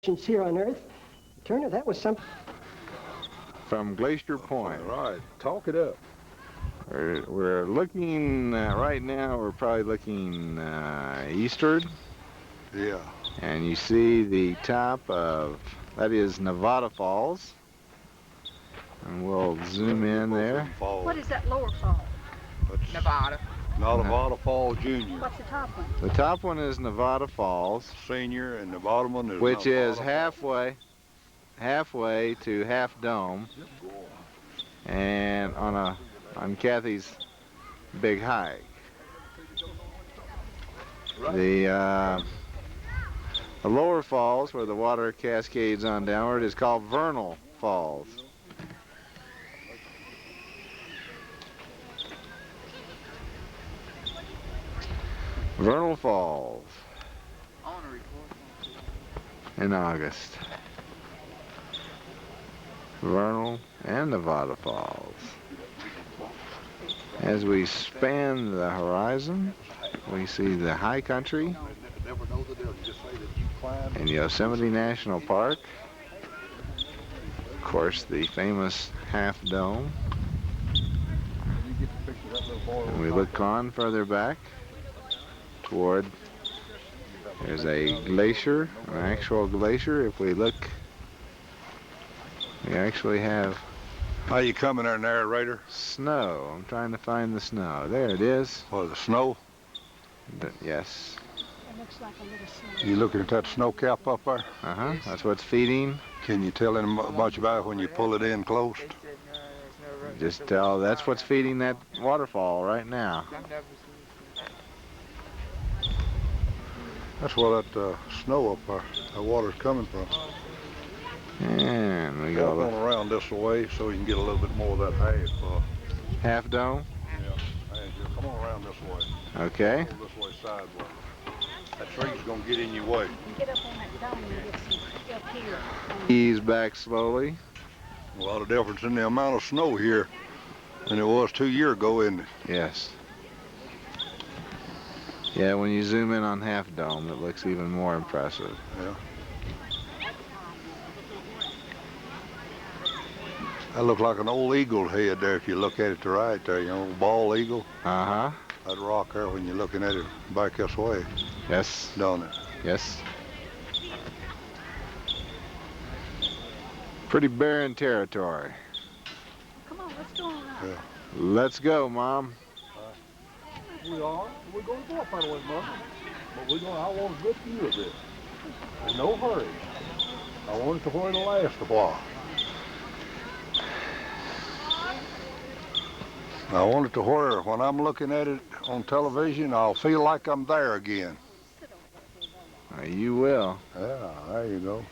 here on Earth. Turner, that was something. From Glacier Point. All right, talk it up. We're looking, right now, we're probably looking eastward. Yeah. And you see the top of, that is Nevada Falls. And we'll zoom in there. What is that lower fall? That's Nevada. Nevada Falls Junior. What's the top one? The top one is Nevada Falls. Senior, and the bottom one is which Nevada is Falls. halfway to Half Dome. And on Kathy's big hike. The lower falls, where the water cascades on downward, is called Vernal Falls. Vernal Falls in August. Vernal and Nevada Falls. As we span the horizon, we see the high country in Yosemite National Park. Of course, the famous Half Dome. And we look on further back toward, there's a glacier, an actual glacier. If we look, we actually have How you coming there, narrator? snow. I'm trying to find the snow. There it is. Oh, the snow? Yes. It looks like a little snow. You looking at that snow cap up there? Uh-huh. That's what's feeding. Can you tell them much about it when you pull it in close? Just tell that's what's feeding that waterfall right now. That's where that snow up there, the water's coming from. And we Go go on around this way so you can get a little bit more of that half. Half Dome. Yeah. Come on around this way. Okay. Go this way sideways. That tree's gonna get in your way. You get up on that dome and get some up here. Ease back slowly. A lot of difference in the amount of snow here than it was 2 years ago, isn't it? Yes. Yeah, when you zoom in on Half Dome, it looks even more impressive. Yeah. That looked like an old eagle head there if you look at it to right there, you know, bald eagle. Uh-huh. That rock there when you're looking at it back this way, Yes. don't it? Yes. Pretty barren territory. Come on, let's go on up. Yeah. Let's go, Mom. We are. We're going to go up that way, Mother. But I want a good view of this. In no hurry. I want it to where it'll last a while. I want it to where when I'm looking at it on television, I'll feel like I'm there again. You will. Yeah, there you go.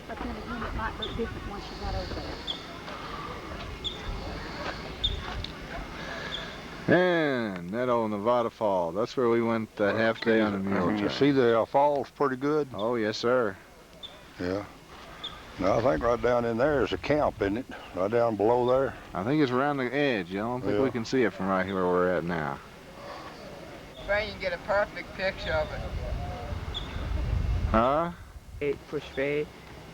But then again, it might look different once you got over there. And that old Nevada Fall. That's where we went half day on a mule You train. see the falls pretty good? Oh, yes, sir. Yeah. Now, I think right down in there is a camp, isn't it? Right down below there. I think it's around the edge. I don't think Yeah. we can see it from right here where we're at now. Then you can get a perfect picture of it. Huh? Push fade,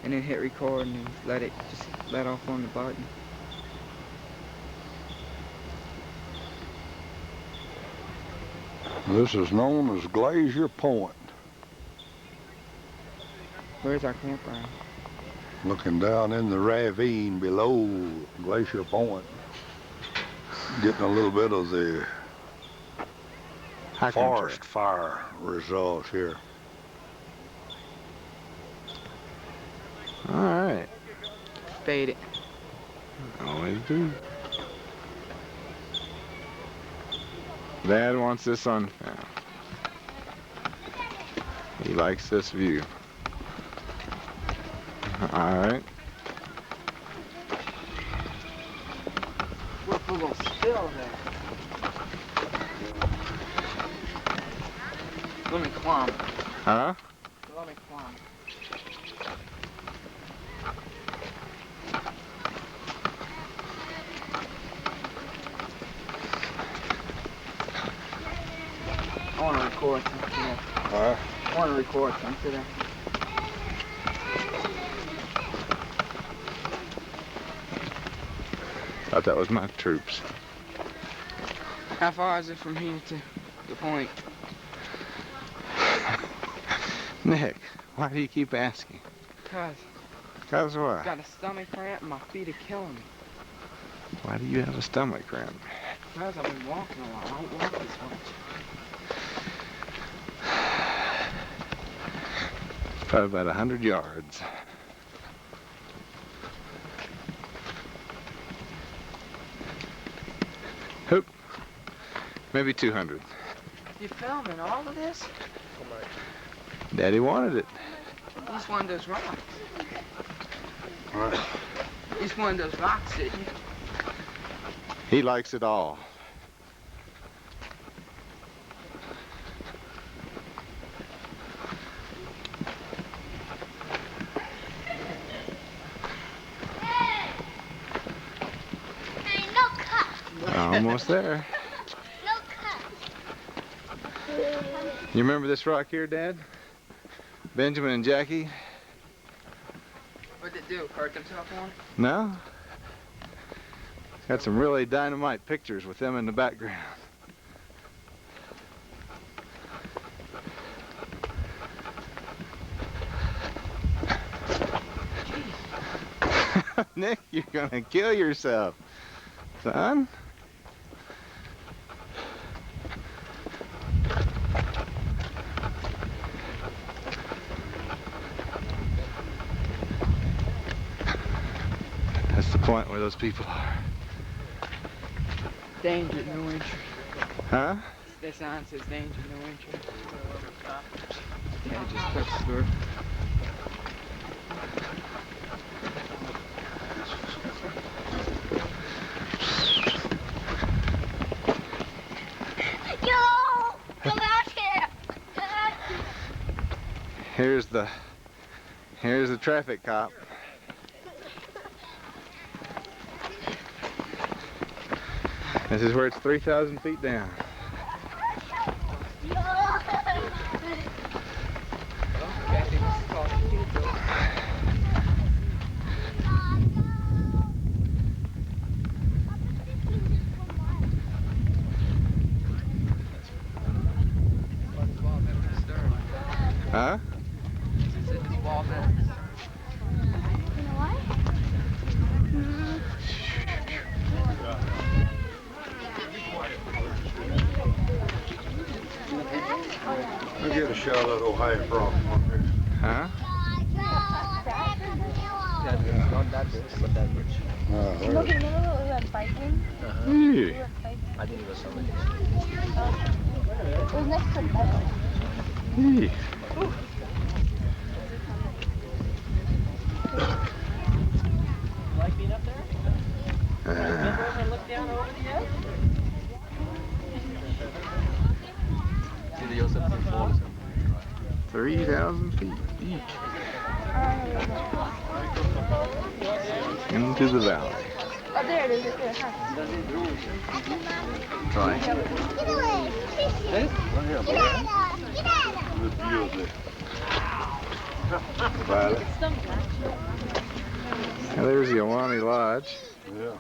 and then hit record, and then just let off on the button. This is known as Glacier Point. Where's our campground? Looking down in the ravine below Glacier Point. Getting a little bit of the High forest country. fire results here. All right. Fade it. Always do. Dad wants this on film. He likes this view. All right. We're a little still there. Let me climb. Huh? Let me climb. I want to record something. Huh? I want to record something. thought that was my troops. How far is it from here to the point? Nick, why do you keep asking? Cause Cause I what? got a stomach cramp and my feet are killing me. Why do you have a stomach cramp? Cause I've been walking a lot. I don't walk this much. Probably about 100 yards. Hoop. Maybe 200. You filming all of this? Daddy wanted it. He's one of those rocks. Right. He's one of those rocks, isn't you? He likes it all. Hey, no cut. Almost there. No cut. You remember this rock here, Dad? Benjamin and Jackie? What'd they do? Hurt themselves on it? No? Got some really dynamite pictures with them in the background. Nick, you're gonna kill yourself, son. That's the point where those people are. Danger, no entry. Huh? That sign says danger, no entry. Yeah, just push through. Yo! Come out here! Here's the traffic cop. This is where it's 3,000 feet down. Huh? I'll get a shot of that Ohio frog. Huh? Hey. Hey. Like being up there? Remember over and look down over the edge? 3,000 feet deep into the valley. Oh, there it is, right there. Huh? Try. Get away! Get Good view of the valley. Now there's the Awani Lodge. Yeah.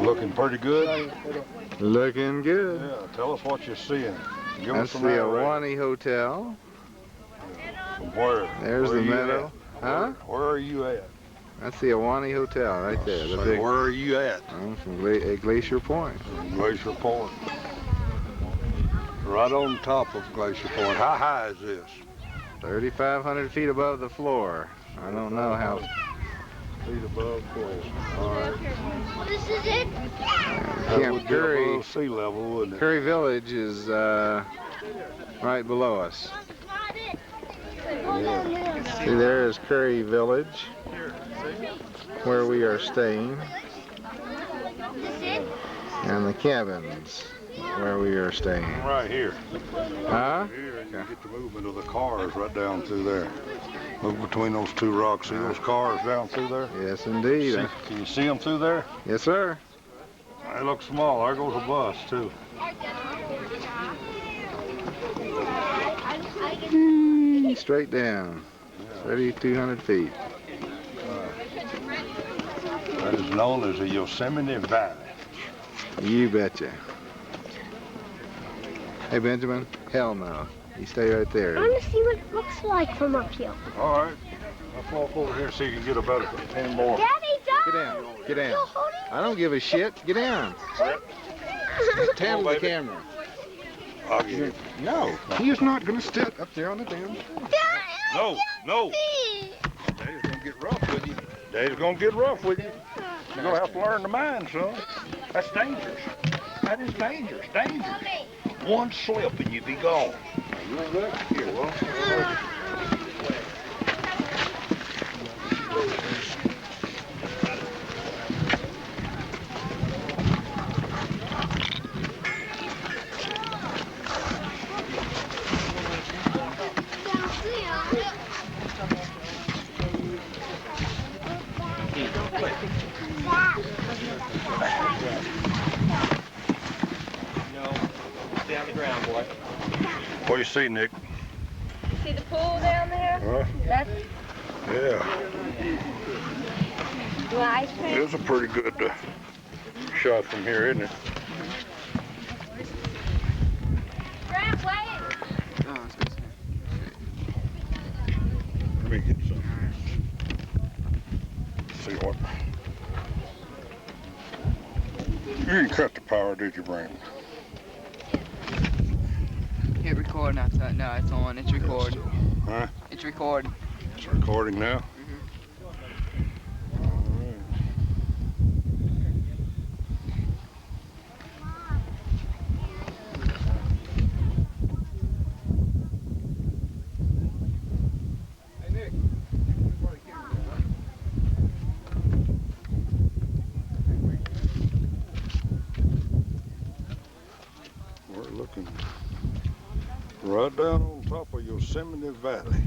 Looking pretty good. Looking good. Yeah, tell us what you're seeing. Give That's us the some Awani Hotel. From where? There's Where the are you meadow. at? Huh? Where are you at? That's the Awani Hotel right there. The Say, big, where are you at? from Glacier Point. Glacier Point. Right on top of Glacier Point. How high is this? 3,500 feet above the floor. I don't know how. Feet above floor. All right. This is it? That Camp would be Curry. above sea level, wouldn't it? Curry Village is right below us. See, there is Curry Village, where we are staying, and the cabins where we are staying. Right here. Huh? Here, and you get the movement of the cars right down through there. Look between those two rocks. See those cars down through there? Yes, indeed. See, can you see them through there? Yes, sir. They look small. There goes a bus, too. straight down. 3,200 feet. That is known as the Yosemite Valley. You betcha. Hey, Benjamin, hell no. You stay right I there. want to see what it looks like from up here. All right. I'll walk over here so you can get a better 10 more. Daddy, don't! Get down. Get down. You're holding I don't give a shit. Get down. Handle the camera. I'll get it. No, he is not going to sit up there on the damn. No, no. Daddy's gonna get rough with you. Daddy's gonna get rough with you. You're gonna have to learn to mind, son. That's dangerous. That is dangerous. Dangerous. One slip and you be gone. You ain't ready? Here, well. Stay on the ground, boy. What do you see, Nick? See the pool down there? Huh? That's Yeah. the ice cream. It's a pretty good shot from here, isn't it? Grant, wait. Oh, it's good. Let me get some. See what? You didn't cut the power, did you, Brandon? Hit record now. No, it's on. It's recording. Huh? It's recording. It's recording now? All right. We're looking right down on top of Yosemite Valley.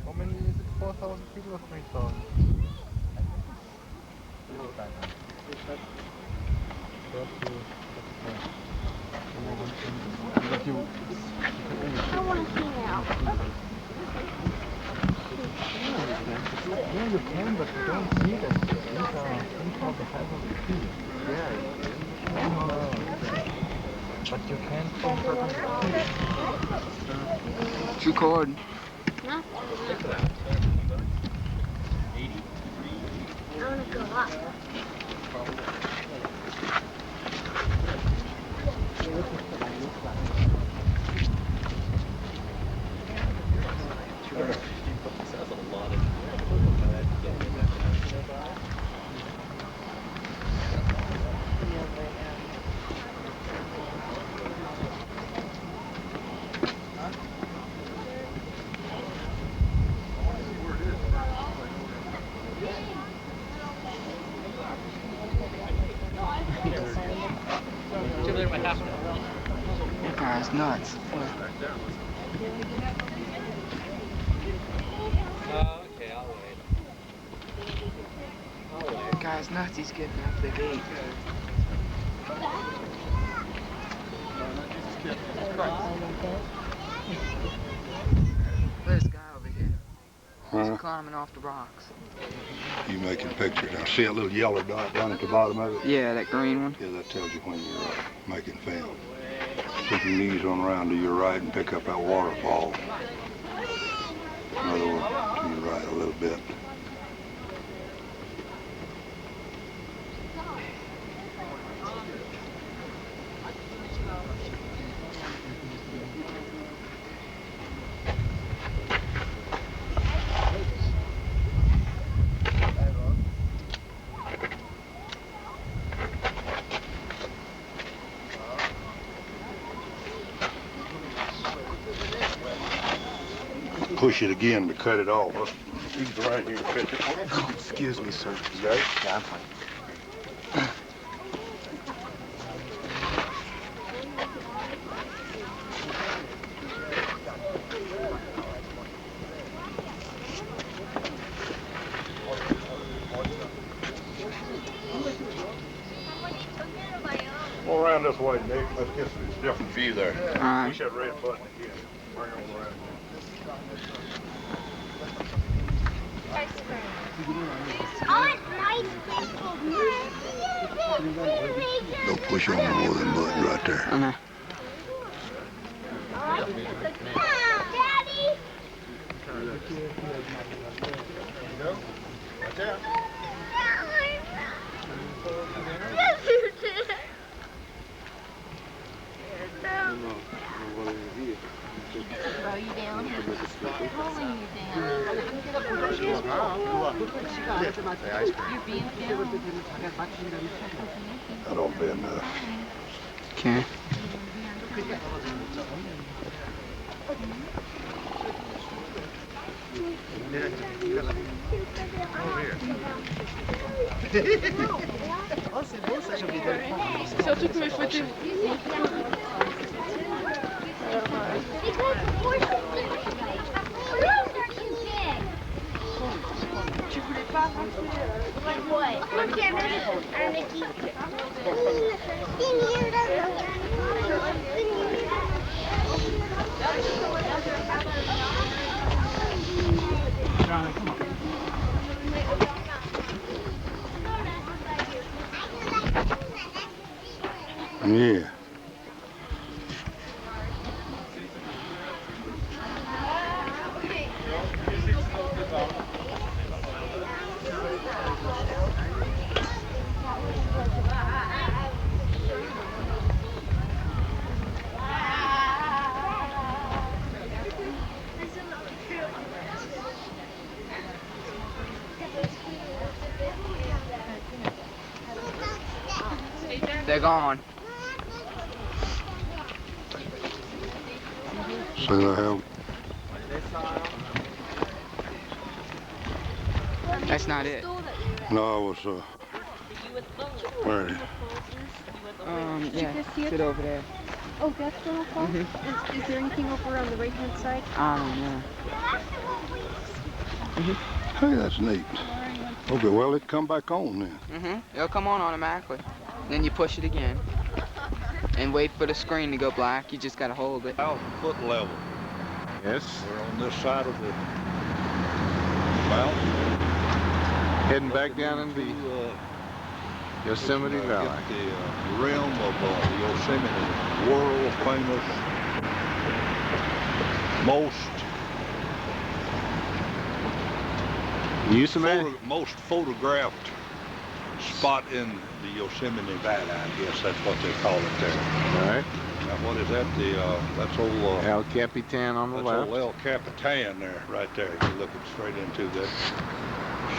How many is it? 4,000 feet or 3,000? I want to see now. Yeah, you can, but you don't see them. These are 3,500 feet. But you can't see certain feet. It's recording. I want to go up. That guy's nuts. Okay, I'll wait. That guy's nuts. He's getting up the gate. There's a guy over here. He's Huh? climbing off the rocks. You making pictures. Now see that little yellow dot down at the bottom of it? Yeah, that green one. Yeah, that tells you when you're making film. Keep your knees on around to your right and pick up that waterfall. Another one to your right a little bit. push it again to cut it off. He's right here. Oh, excuse me, sir. You got it? Yeah, I'm fine. Go around this way, Nick. Let's get some different view there. All right. Push that red button again. Bring it on around. Don't push on the water button right there. I know. Daddy! Watch out. Throw you down. Pulling you down. You're being down. I don't bend up. Okay. Surtout que mes photos. Tu voulais pas What? Mickey. Yeah. They're gone. See that how? That's not it. No, it was where? Yeah. just see it? Sit over there. Oh, that's General Falls? Is there anything over on the right-hand side? I don't know. Hey, that's neat. Okay, well, it come back on then. It'll come on automatically. Then you push it again. And wait for the screen to go black. You just gotta hold it. 1,000-foot level. Yes. We're on this side of the mountain. Heading back down into the Yosemite Valley. Get the rim of the Yosemite, world famous, most photographed spot in the Yosemite Valley. I guess that's what they call it there. All right. Now, what is that? That's old. El Capitan on the That's left. old El Capitan there, right there. You're looking straight into that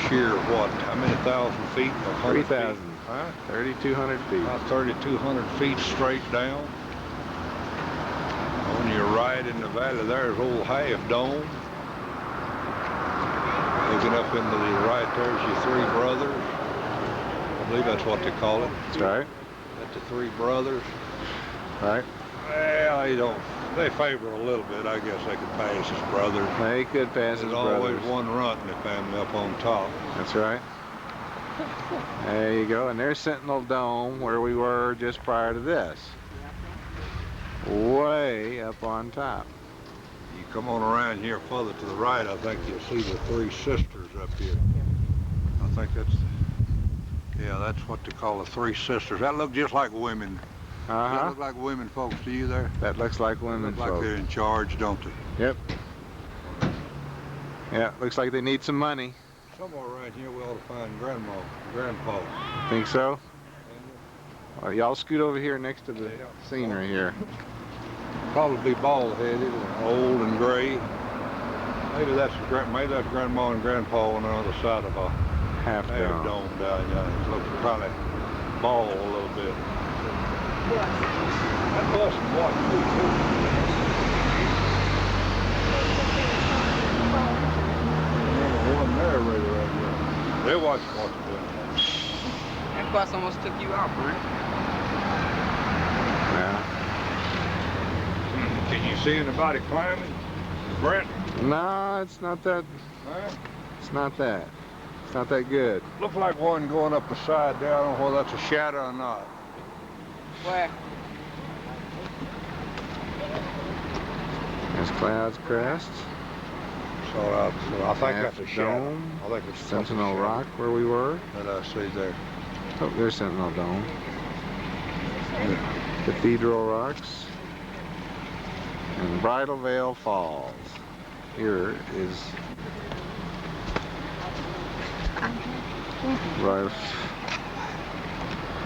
sheer what? How many thousand feet? 3,000. Huh? 3,200 feet. About 3,200 feet straight down. On your right in the valley there's old Half Dome. Looking up into the right there's your Three Brothers. I believe that's what they call it. That's right. That's the Three Brothers. Right. Well, they favor a little bit. I guess they could pass as brothers. They could pass as There's brothers. always one runt in the family up on top. That's right. There you go. And there's Sentinel Dome where we were just prior to this. Way up on top. You come on around here further to the right, I think you'll see the Three Sisters up here. I think that's what they call the Three Sisters. That look just like women. Does that look like women folks to you there? That looks like women Look like folks. they're in charge, don't they? Yep. Yeah, looks like they need some money. Somewhere around here we ought to find Grandma, Grandpa. Think so? Well, y'all scoot over here next to the scenery here. Probably be bald-headed and old and gray. Maybe that's Grandma and Grandpa on the other side of a Half Dome. dome down there. It looks probably bald a little bit. That bus is what? watch what you're doing. That bus almost took you out, Brent. Yeah. Can you see anybody climbing? Brent? No, it's not that. Huh? It's not that. It's not that good. Looks like one going up the side there. I don't know whether that's a shadow or not. Where? There's Clouds Crest. So I think Half that's a shadow. Dome. I think it's Sentinel shadow Rock, where we were. that I see there. Oh, there's Sentinel Dome. Cathedral Rocks. And Bridal Veil Falls. Here is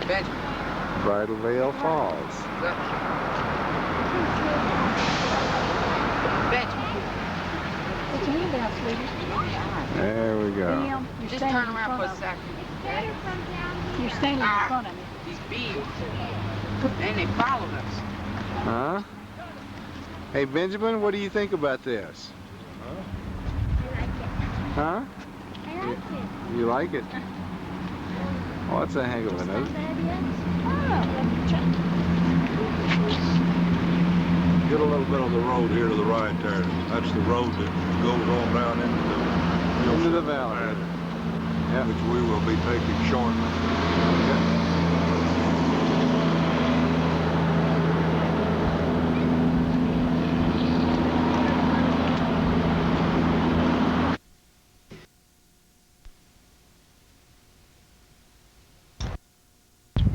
Benjamin. Bridal Veil Falls. Benjamin. Put your hand down, sweetie. There we go. Damn, you're Just standing turn in around for front a of me. second. You're standing in front of me. These bees. And they followed us. Huh? Hey, Benjamin, what do you think about this? Huh? You like it? Oh, that's a heck of a note. Get a little bit of the road here to the right there. That's the road that goes on down Into the valley. Yeah. which we will be taking shortly.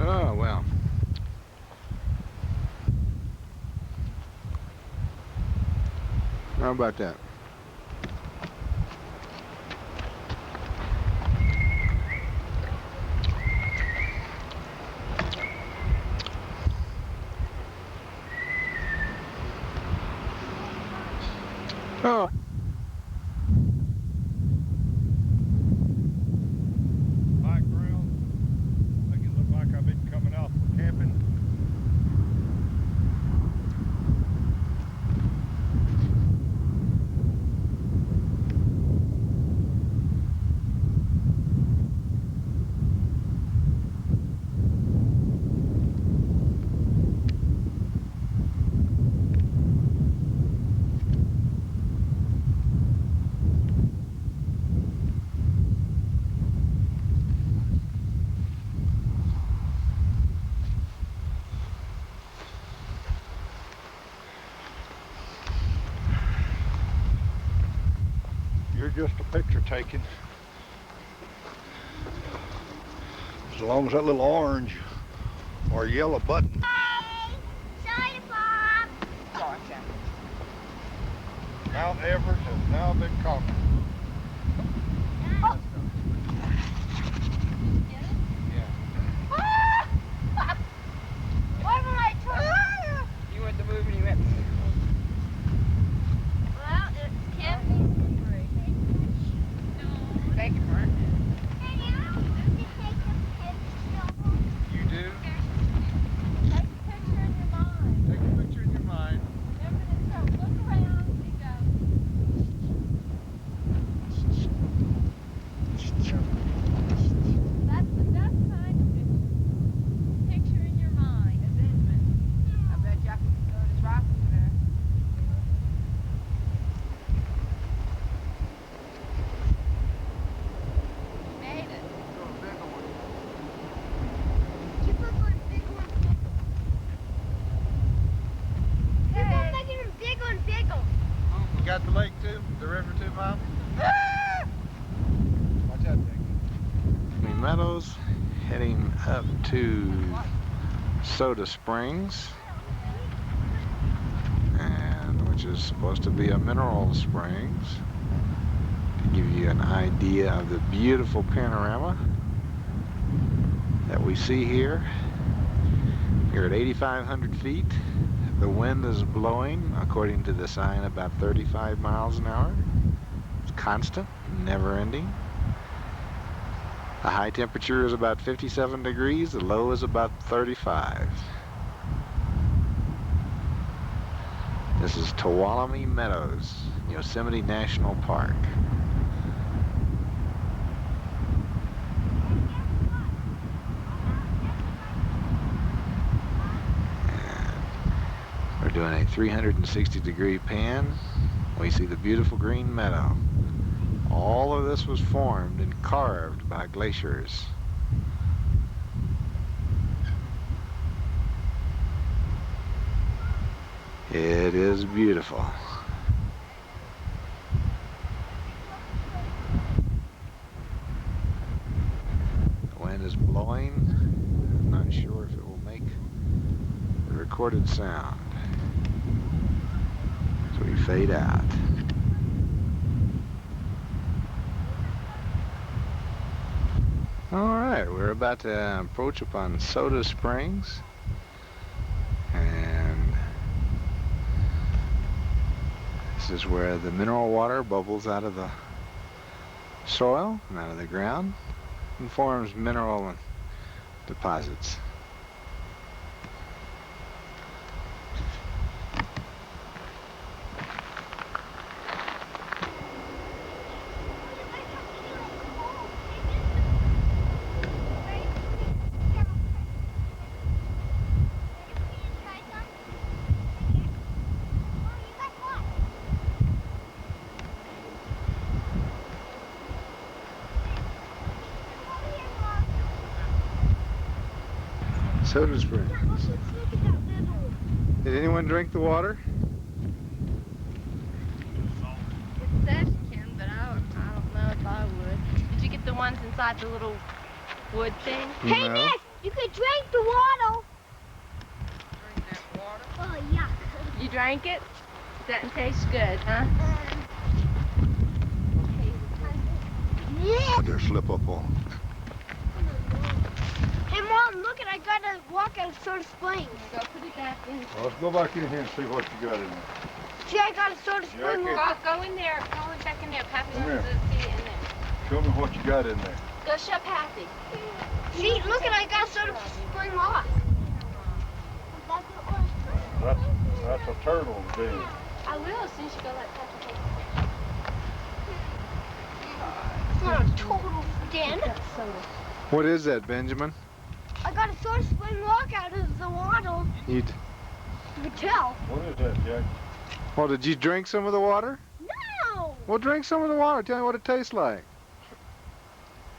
Oh, well. How about that? Oh. Background, make it look like I've been coming off for camping. You're just a picture taking. As long as that little orange or yellow button. Mount Everest has now been conquered. You went to move and you went. Thank you, Brent. You do? Take a picture in your mind. I bet you I can throw this rock over there. You got the lake too? The river too, Mom? Watch out, Dick. Meadows heading up to Soda Springs, and which is supposed to be a mineral springs, to give you an idea of the beautiful panorama that we see here. You're at 8,500 feet. The wind is blowing, according to the sign, about 35 miles an hour. It's constant, never ending. The high temperature is about 57 degrees, the low is about 35. This is Tuolumne Meadows, Yosemite National Park. 360-degree pan, we see the beautiful green meadow. All of this was formed and carved by glaciers. It is beautiful. The wind is blowing. I'm not sure if it will make the recorded sound. So we fade out. Alright, we're about to approach upon Soda Springs. And this is where the mineral water bubbles out of the soil and out of the ground and forms mineral deposits. Soda Springs. Did anyone drink the water? It says you can, but I don't know if I would. Did you get the ones inside the little wood thing? No. Hey, Miss, you could drink the water. Drink that water? Oh, yuck. You drank it? Doesn't taste good, huh? Yeah. There, slip up on. Hey, Mom, look, I got to walk out of Soda Springs. Go put it back in. Well, let's go back in here and see what you got in there. See, I got a Soda Spring. Go in there. Go back in there. Pappy Come wants here. to see it in there. Show me what you got in there. Go show Pappy. See, look, I got Soda Spring lock. That's a turtle den. I will as soon as you go let Pappy take it. It's not a total den. What is that, Benjamin? I got a Soda Spring lock out of the water. You could tell. What is that, Jack? Well, did you drink some of the water? No! Well, drink some of the water. Tell me what it tastes like.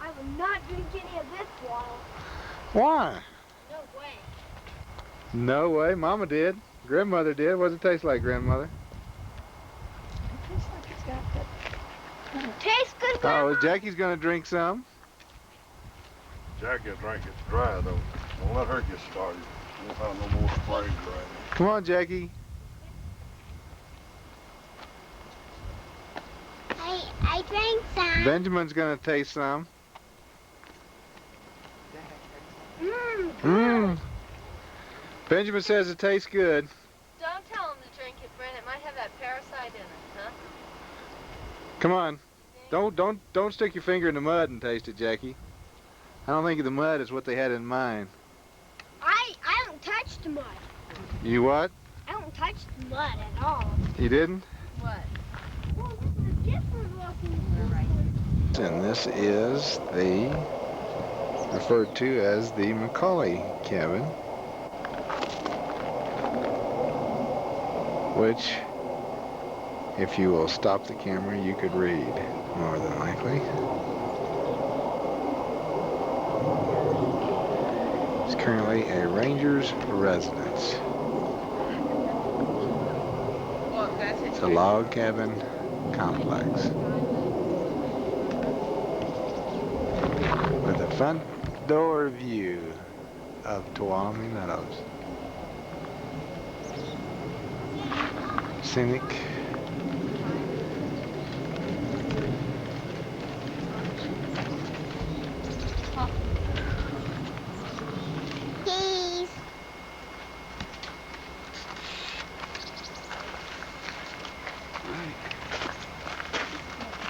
I will not drink any of this water. Why? No way. No way. Mama did. Grandmother did. What does it taste like, grandmother? Tastes good, Grandma. Oh, Jackie's gonna drink some. Jack will drink it dry, though. Don't let her get started. Won't have no more springs right now. Come on, Jackie. I drank some. Benjamin's gonna taste some. Mmm. Benjamin says it tastes good. Don't tell him to drink it, Brent. It might have that parasite in it, huh? Come on. Don't stick your finger in the mud and taste it, Jackie. I don't think the mud is what they had in mind. I don't touch the mud. You what? I don't touch the mud at all. You didn't? What? Well, this is different looking. And this is referred to as the Macaulay cabin, which, if you will stop the camera, you could read, more than likely. It's currently a ranger's residence. It's a log cabin complex with a front door view of Tuolumne Meadows. Scenic. Cheese.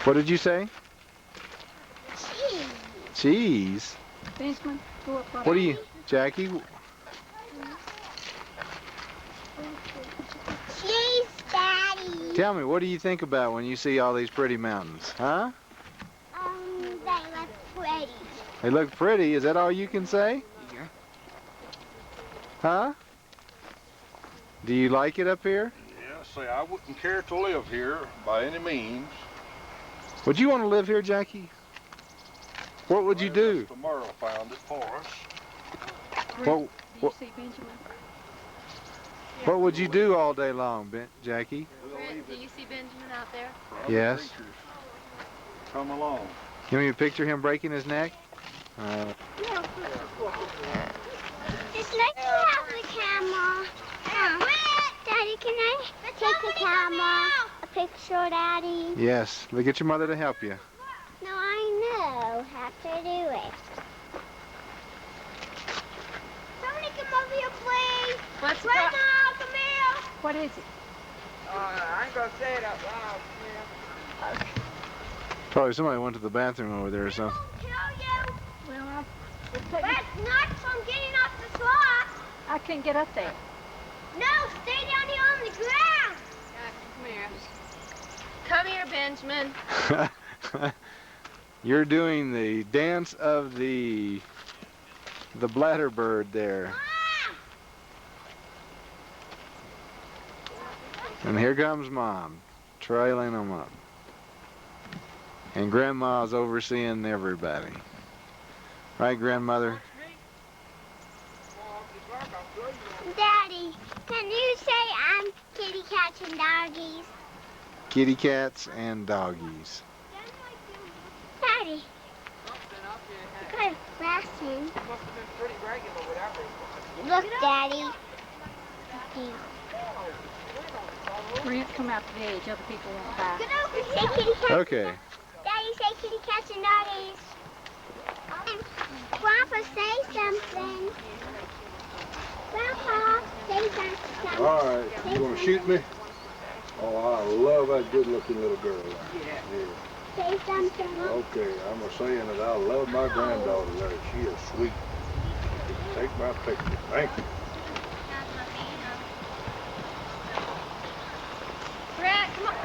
What did you say? Cheese. Cheese? Benjamin, go up on What do you, Jackie? Cheese, Daddy. Tell me, what do you think about when you see all these pretty mountains, huh? They look pretty. They look pretty. Is that all you can say? Yeah. Huh? Do you like it up here? Yeah, say, I wouldn't care to live here by any means. Would you want to live here, Jackie? What would you do? Mr. Merle found it for us. What, Do you see Benjamin? what would you do all day long, Jackie? Brent, do you see Benjamin out there? Yes. Creatures. Come along. You want me to picture him breaking his neck? It's nice to have the camera. Daddy, can I take the camera? A picture, Daddy? Yes. We'll get your mother to help you. No, I know how to do it. Somebody come over here, please. What's Grandma, come here. What is it? I ain't gonna say it out loud. Probably somebody went to the bathroom over there or something. Won't kill you. Well, That's not from getting off the slot. I can't get up there. No, stay down here on the ground. Come here, Benjamin. You're doing the dance of the bladderbird there. And here comes Mom, trailing them up. And Grandma's overseeing everybody. Right, Grandmother? Daddy, can you say I'm kitty cats and doggies? Kitty cats and doggies. Daddy, I got a flashing. Look, Daddy. Brent, come out the edge. Other people won't buy. Say kitty cats. Okay. Daddy, say kitty cats and doggies. And Grandpa, say something. Grandpa, say something. All right, you want to shoot me? Oh, I love that good-looking little girl. Yeah. Say something. Okay, I'm a saying that I love my granddaughter there. She is sweet. Take my picture. Thank you. Brent, come on.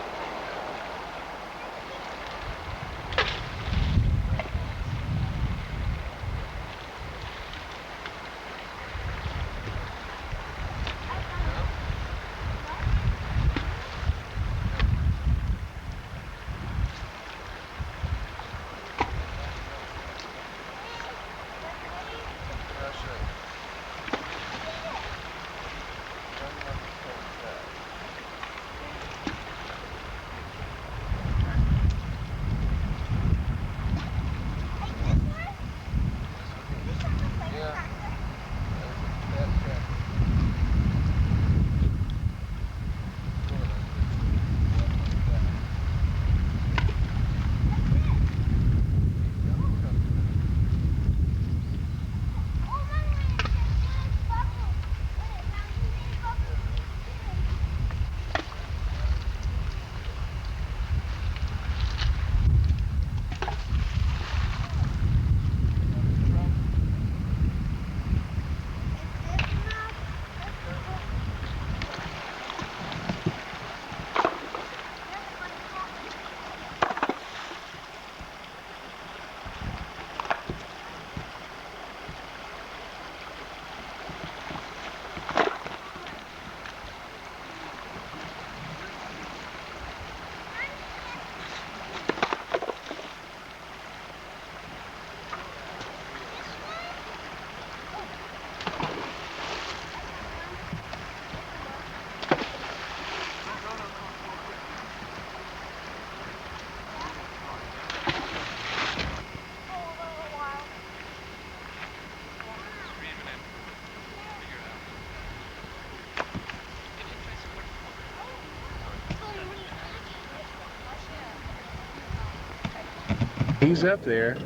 He's up there.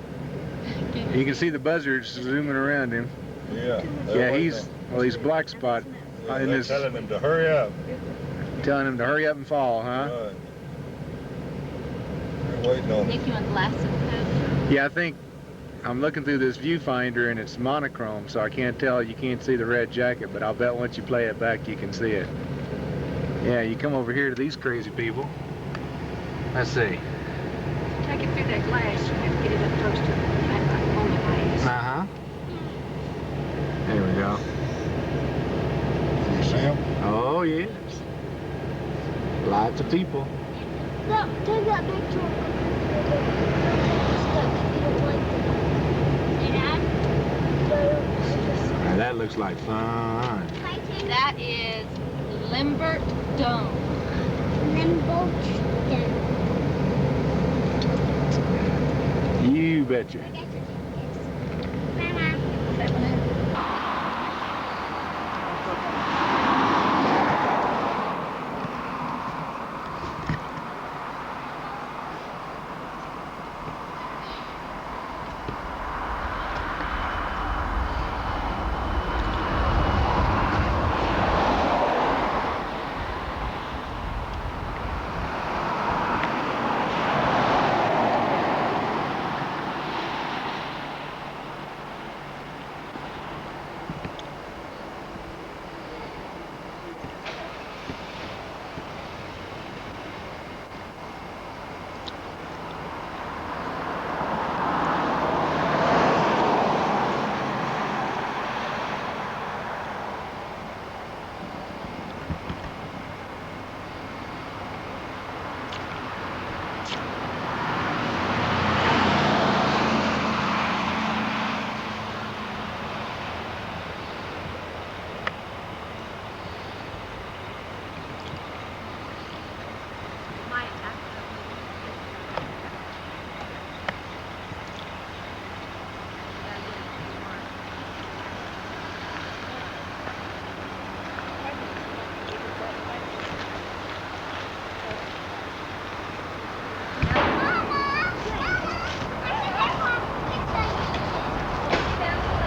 You can see the buzzards zooming around him. Yeah. Yeah, he's black spot. They're telling him to hurry up. Telling him to hurry up and fall, huh? Right. They're waiting on Nick, him. you want glasses coat? Yeah, I think I'm looking through this viewfinder and it's monochrome, so I can't tell. You can't see the red jacket, but I'll bet once you play it back, you can see it. Yeah, you come over here to these crazy people. Let's see. Take it through that glass. You have to get it up close to the on the glass. Uh-huh. There we go. You see him? Oh, Oh, yes. Lots of people. Look, take that big truck. Now, that looks like fun. That is Limbert Dome. You betcha.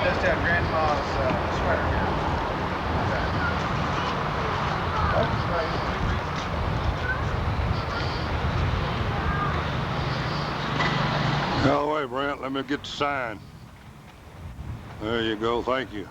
Just have grandma's sweater here. Out of the way, Brent. Let me get the sign. There you go. Thank you.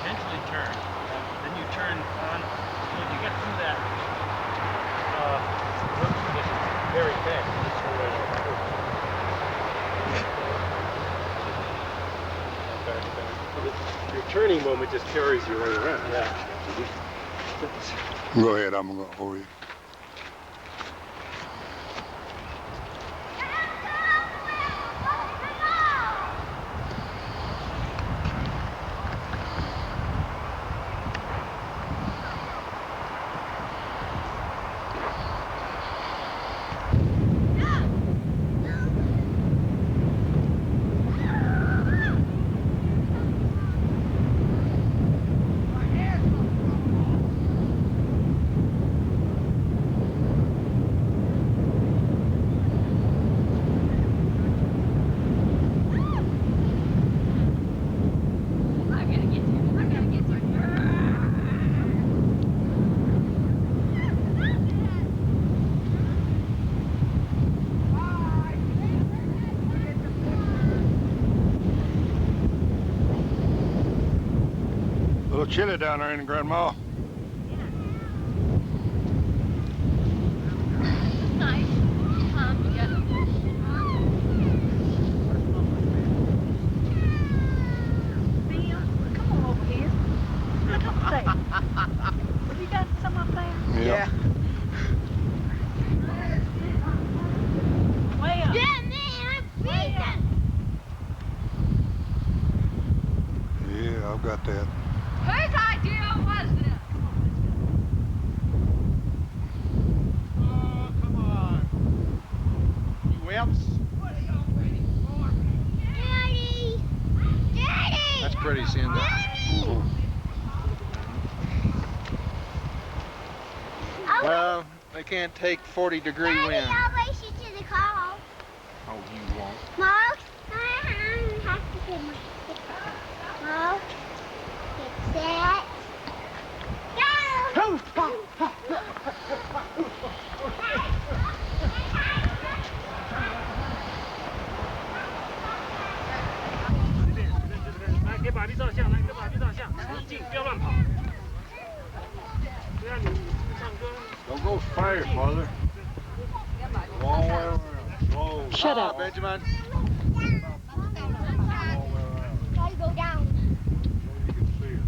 Eventually turn. Then you turn on. When you get through that work condition very fast. It's your turning moment just carries you right around. Yeah. Go ahead. I'm going to go over you. A little chilly down there, ain't it, Grandma? Nice. You got Bill, come on over here. Look up there. Have you got some up there? Yeah. Way up. Yeah, man, I'm freezing. Yeah, I've got that. Whose idea was this? Oh, come on. You wimps. What are y'all waiting for? Daddy! Daddy! That's pretty, seeing that. Well, they can't take 40-degree Daddy, wind. I'll race you to the car. Oh, you won't. Mom, I have to get my Mom, get set. Go! 来，给爸比照相，来给爸比照相，一静，不要乱跑。不要你唱歌。 Don't go fast, mother. Long way around. Slow. Shut up. Benjamin. Try to go down. So you can see it.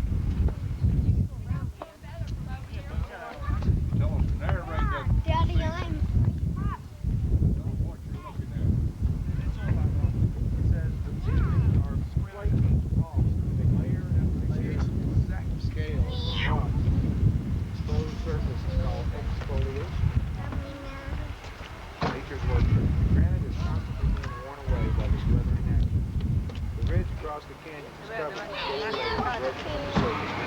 Tell them to narrate that. Daddy, I'm. Tell them what you're looking at. It says the chimneys are flaking off. They layer and layer exact scale of rock. Exposed surface is called exfoliation. Nature's work. Granite is constantly being worn away by this weathering action. The ridge across the canyon is covered with daily layers broken from the surface.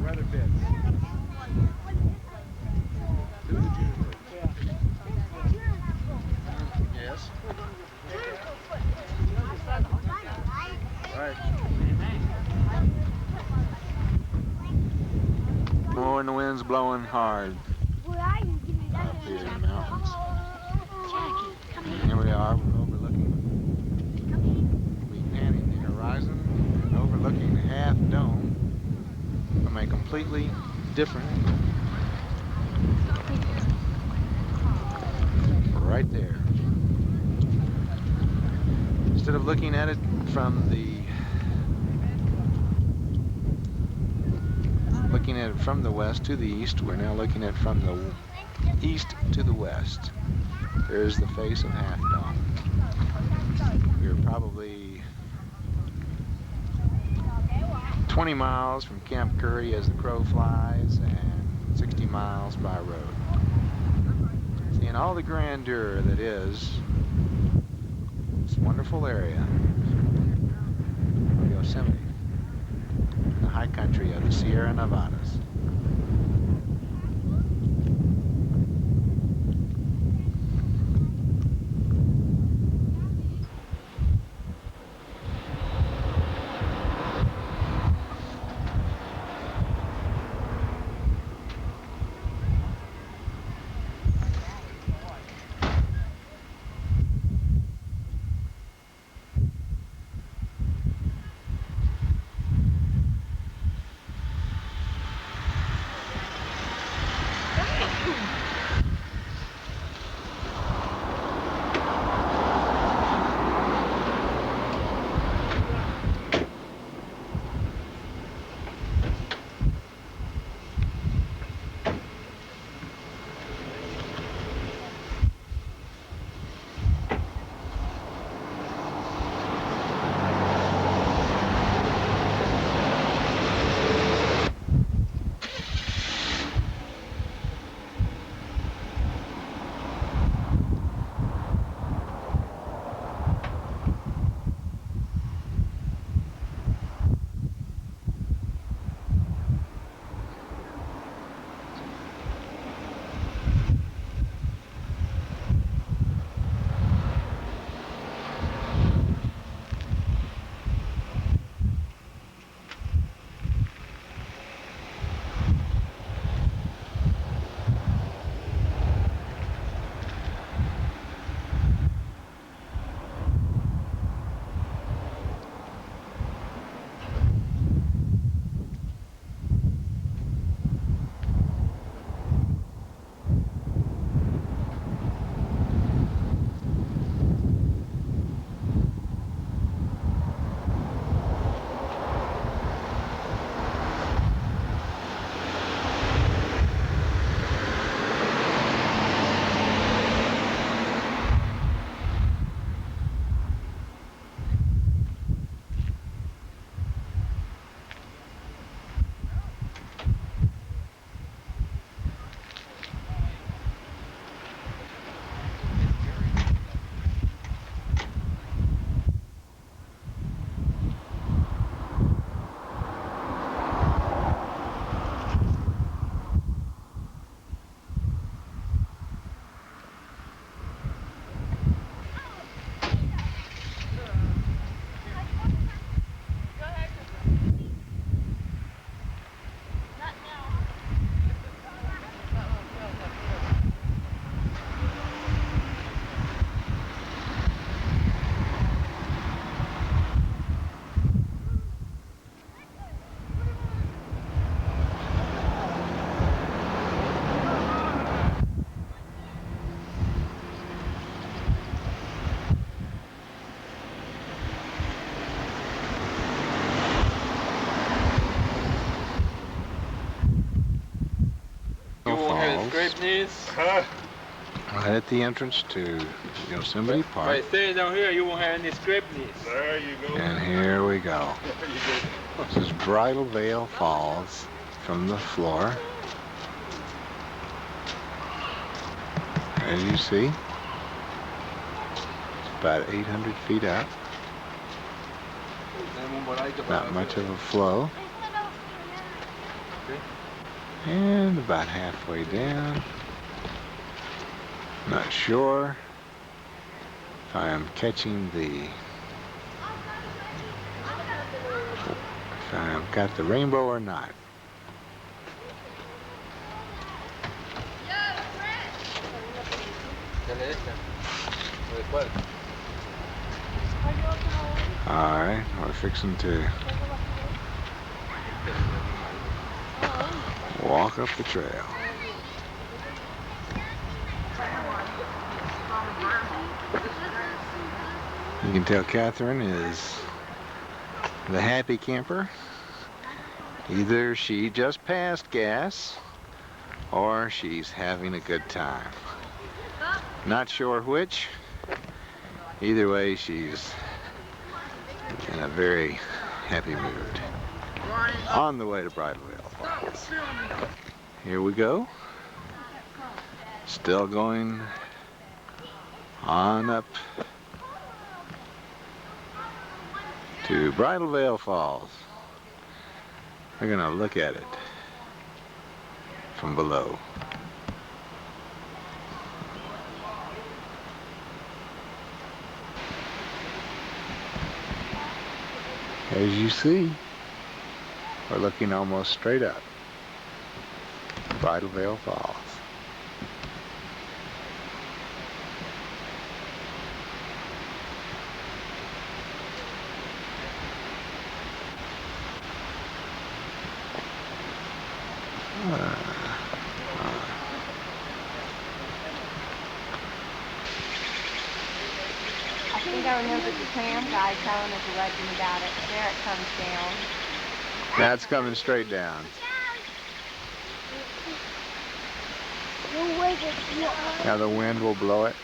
Weather bits. To the juniper. Yes. Right. Oh, and the wind's blowing hard Where are you? Give me that. up here in the mountains. Jackie, come here. Here we are, we're overlooking, we're panning the horizon and overlooking Half Dome from a completely different, right there. Instead of looking at it from the west to the east, we're now looking at it from the east to the west. There's the face of Half Dome. We're probably 20 miles from Camp Curry as the crow flies and 60 miles by road. Seeing all the grandeur that is this wonderful area of Yosemite, the high country of the Sierra Nevadas. Scrapeness. Huh? Right at the entrance to Yosemite Park. By staying down here, you won't have any scrapeness. There you go. And here we go. There you go. This is Bridal Veil Falls from the floor. As you see, it's about 800 feet up. Not much of a flow. And about halfway down. Not sure if I am catching the, if I've got the rainbow or not. Alright, we're fixing to walk up the trail. You can tell Catherine is the happy camper. Either she just passed gas or she's having a good time. Not sure which. Either way, she's in a very happy mood. On the way to Bridal Veil Falls. Here we go. Still going on up to Bridal Veil Falls. We're gonna look at it from below. As you see, we're looking almost straight up. Bridal Veil Falls. I think I remember the tram guy telling us a legend about it. There it comes down. That's coming straight down. Now the wind will blow it.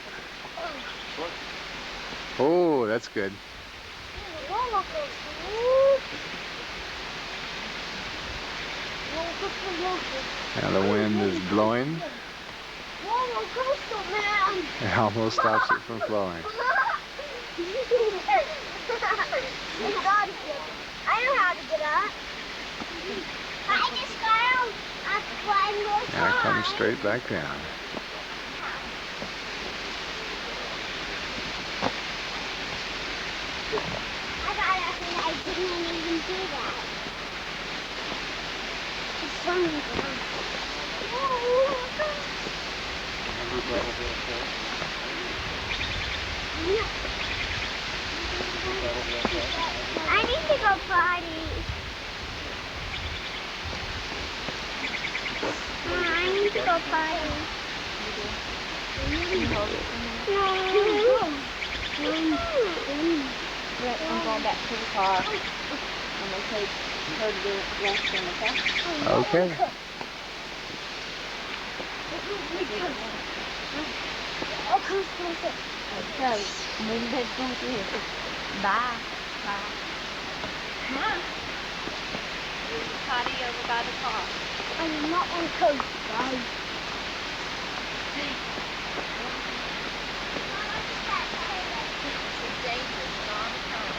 Oh, that's good. Now the wind is blowing. It almost stops it from flowing. I know how to get up. I just got out. I climbed more Now it comes straight back down. I got up and I didn't even do that. It's funny. I need to go potty. I need to go potty. I'm going back to the car. I'm going to take her to the restroom, okay? Okay. Okay, maybe that's going to it. Bye. Bye. Come on. There's a potty over by the car. I do not want to go, guys. It's dangerous all the time.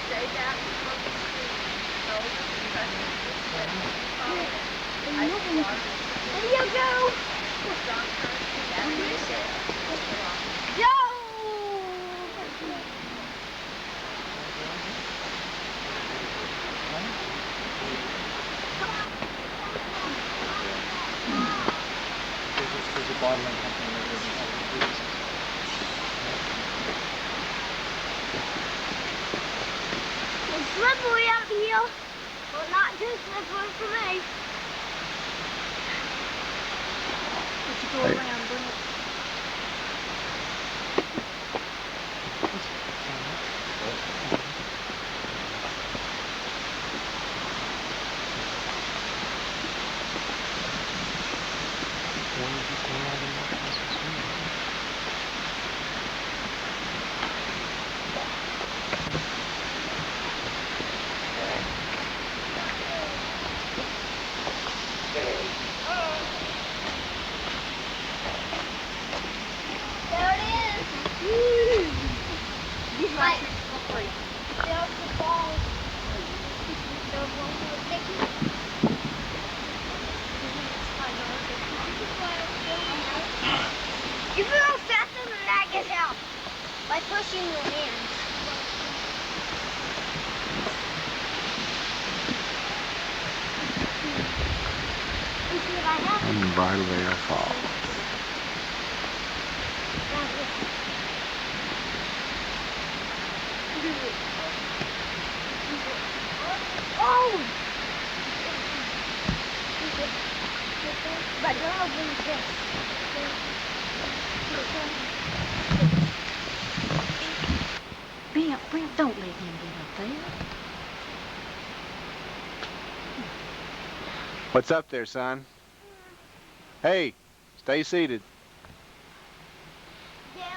Stay back from the street. Where do you go? Go! It's slippery out here. Well, not too slippery for me. Go around, bring it. by pushing your hands. You see what I have? And Bridal Veil Falls. Oh! But you're all doing this. Brent, don't let him get up there. What's up there, son? Hey, stay seated. There's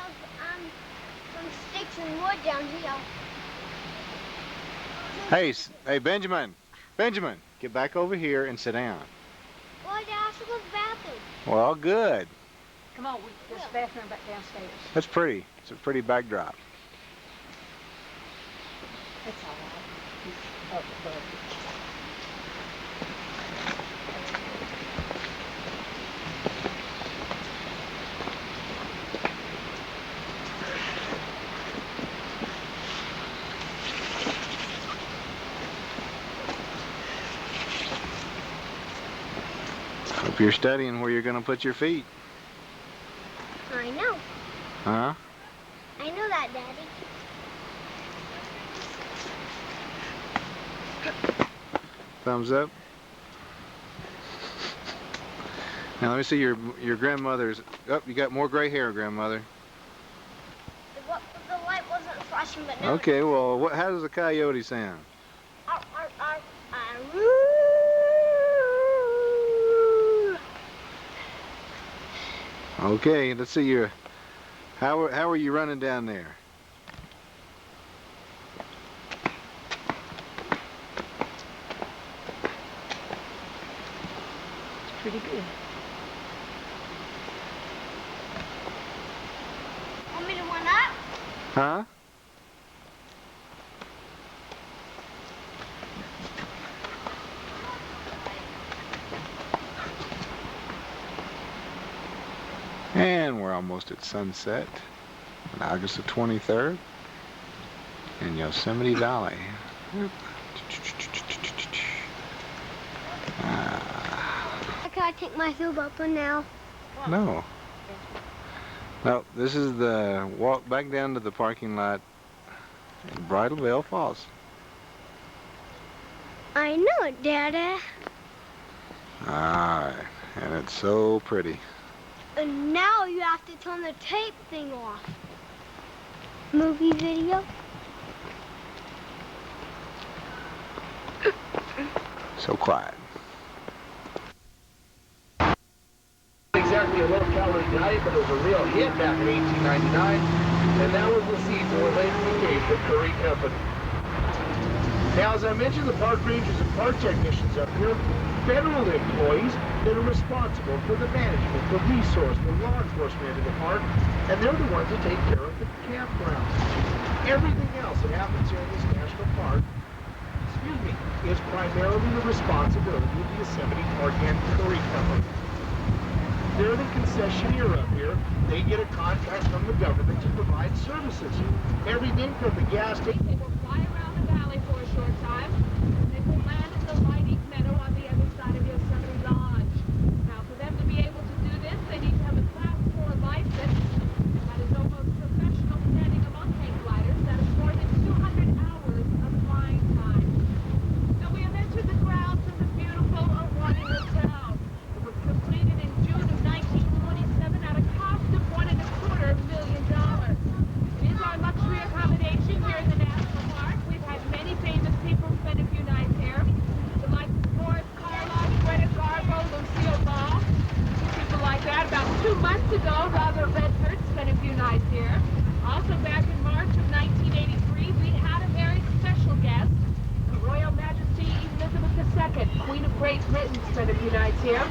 some sticks and wood down here. Hey, Benjamin. Benjamin, get back over here and sit down. Well, I have to go to the bathroom. Well, good. Come on, there's a bathroom back downstairs. That's pretty. It's a pretty backdrop. That's all right. He's up above it. Hope you're studying where you're going to put your feet. I know. Huh? I know that, Daddy. Thumbs up. Now let me see your grandmother's. Oh, you got more gray hair, grandmother. The light wasn't flashing, but now. Okay, well, how does a coyote sound? Okay, let's see your. How are you running down there? It's pretty good. Want me to run up? Huh? And we're almost at sunset on August the 23rd in Yosemite Valley. Can I take my tube open now? No. No, this is the walk back down to the parking lot in Bridal Veil Falls. I know it, Daddy. Alright, and it's so pretty. And now you have to turn the tape thing off. Movie video. So quiet. Exactly a low-calorie diet, but it was a real hit back in 1899, and that was the seed for what later became the Curry Company. Now, as I mentioned, the park rangers and park technicians up here, federal employees that are responsible for the management, the resource, the law enforcement in the park, and they're the ones that take care of the campgrounds. Everything else that happens here in this national park, is primarily the responsibility of the Yosemite Park and Curry Company. They're the concessionaire up here. They get a contract from the government to provide services. Everything from the gas station. They will fly around the valley for a short time. They will land in the lighting meadow on the other side of Yosemite Lodge. Now, for them to be able to do this, they need to have a Class 4 license. That is almost professional standing among hang gliders. That is more than 200 hours of flying time. Now, we have entered the grounds of the beautiful Ahwahnee Hotel. It was completed in June of 1927 at a cost of $1.25 million. It is our luxury accommodation here in the national park. We've had many famous people spend a few nights here. The likes of Boris Karloff, Greta Garbo, Lucille Ball, people like that. About 2 months ago, Robert Redford spent a few nights here. Also back in March of 1983, we had a very special guest. Her Royal Majesty Elizabeth II, Queen of Great Britain, spent a few nights here.